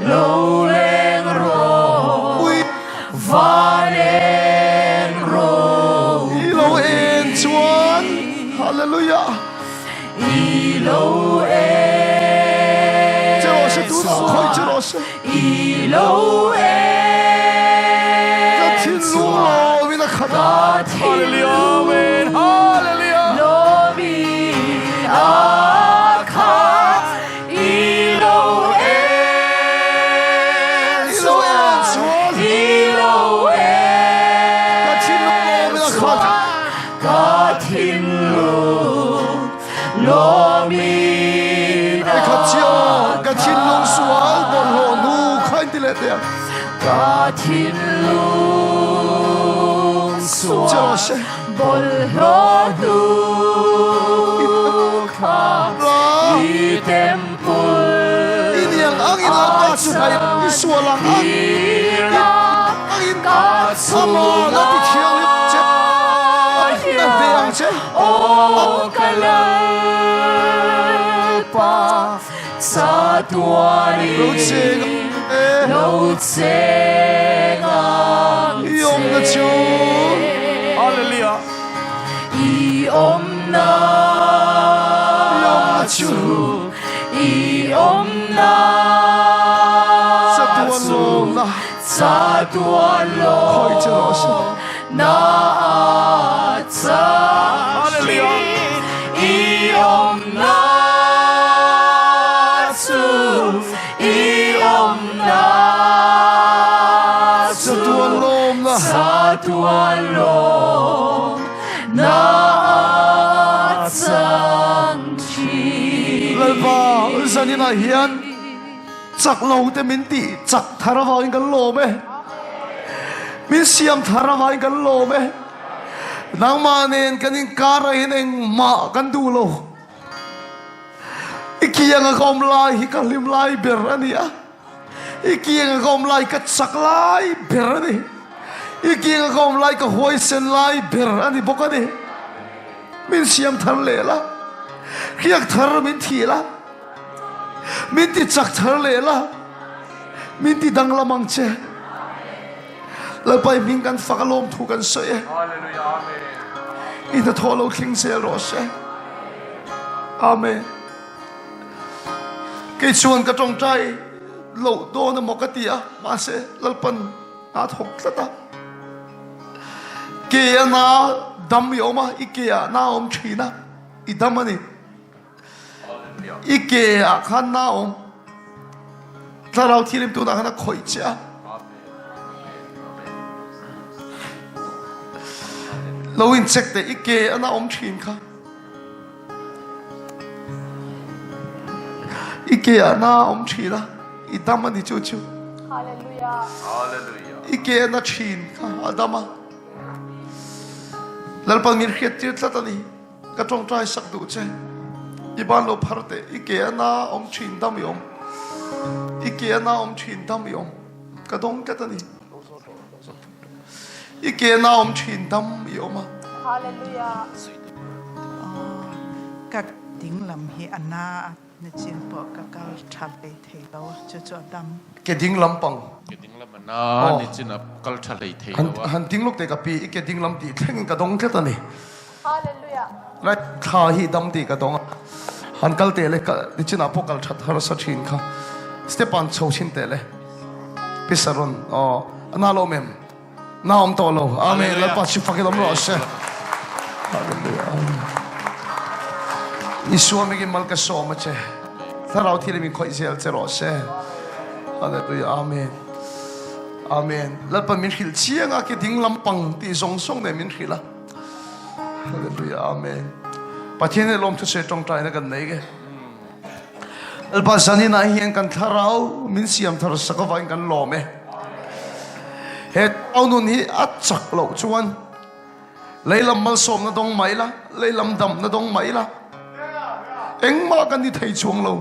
lâu lên rồi ui và lên rồi lâu en chuan hallelujah lâu em chứ rồi sẽ tu nào khơi chứ rồi sẽ lâu em cái thiên lu lo vì nó khát Hallelujah amen Hallelujah lo mi a kha lâu em lâu en chuan lâu em cái thiên lu lo vì nó khát cả thiên lu lo mi cái khát chiều cái thiên lu sual bon ho nu khai tí lệ đấy cả thiên lu chứ rồi sẽ bol lo du kha là i tempul ini yang angin apa sudah ini sualang angin angin sama nanti kiang itu angin biang je o kalalpa sa tuani lâu chê lâu chê ngang yom na chú Hallelujah i om na chú i om na sa tuan lo na sa tuan lo khơi chứ rồi sẽ na sa Hallelujah i om na su i om na sa tuan lo na sa tuan lo na sang chi lalpa zanina hian chak lo te min ti chak tharawa in kan lo me min siam tharawa in kan lo me nang manen kanin kara hin eng ma kan du lo ikiyang akom lai hi kalim lai ber ania ikiyang akom lai ka chak lai ber ani ikiyang akom lai ka hoi sen lai ber ani bokani min siam thar le la khiak thar min thi la min ti chak thar le la min ti dang lamang che la pai min kan fakalom thu kan se Hallelujah amen ina tholo thling se ro se amen cái chuan cái trong trai lâu đô nó một cái tia mà sẽ lalpan na thok ta kia na đam yếu mà kia na om china i đam ani kia khan na om ta rau thilim tu na khana khoi cha lâu in check te kia na om chin kha IKEA na om china i dama ni chu chu Hallelujah IKEA na chin ka adama lalpal mir khiat tir tlatani ka tong trai sak du che iban lo pharte IKEA na om chin dam yom IKEA na om chin dam yom ka dong ka tani IKEA na om chin dam yom Hallelujah. các tiếng làm hi anna na chin po ka kal thap le thei lo chu chu dam ke ding lampang cái tiếng là mình nó nên chỉ là câu trả lời thế han đó han ding lok te ka pi ke ding lam ti thleng ka dong ka tani Hallelujah. lai tha hi dam ti ka dong han kal te le ka ni china po kal that har sa thin kha stepan chho chin te le pisaron o analo mem naom to lo amen la pa chi fakilom ro se hallelujah Isua mi ki mal ka so ma che tharau thi le mi khoi sel che ro se hallelujah amen 阿门。那把民hilchiang啊，给听lâm bằng地上上的民hil啦，哈利路亚，阿门。把天的龙出水中在那个哪个？那把山的那边跟他绕，民siam他是个玩跟罗咩？嘿，เอานู่นนี่อัดจักเหล่าชวนเลยลำมาสมนะตรงไหมล่ะเลยลำดำนะตรงไหมล่ะเอ็งมากันที่ไทยช่วงเรา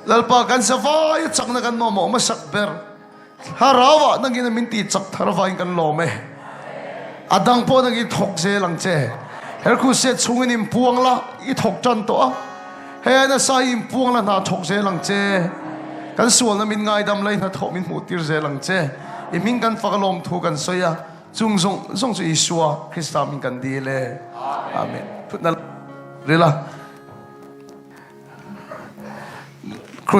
แล้วปากันสบายจักนะกันมาหมอมาสักเบอร์ฮาราวะนักกินมินตีจักทารวายกันหล่อไหมอดังพอนักกินถกเจหลังเจเฮลคูเซช่วงนี้พวงละอีถกจันตัวเฮ้ยน่ะสายพวงละน่าถกเจหลังเจกันส่วนนั้นมินง่ายดำเลยน่าถกมินหมูตีเจหลังเจอีมิงกันฟักลมถูกันสวยอ่ะจงจะอิสวาคริสต์มิงกันดีเลยอาเมนพูดนั่นเรื่องละครู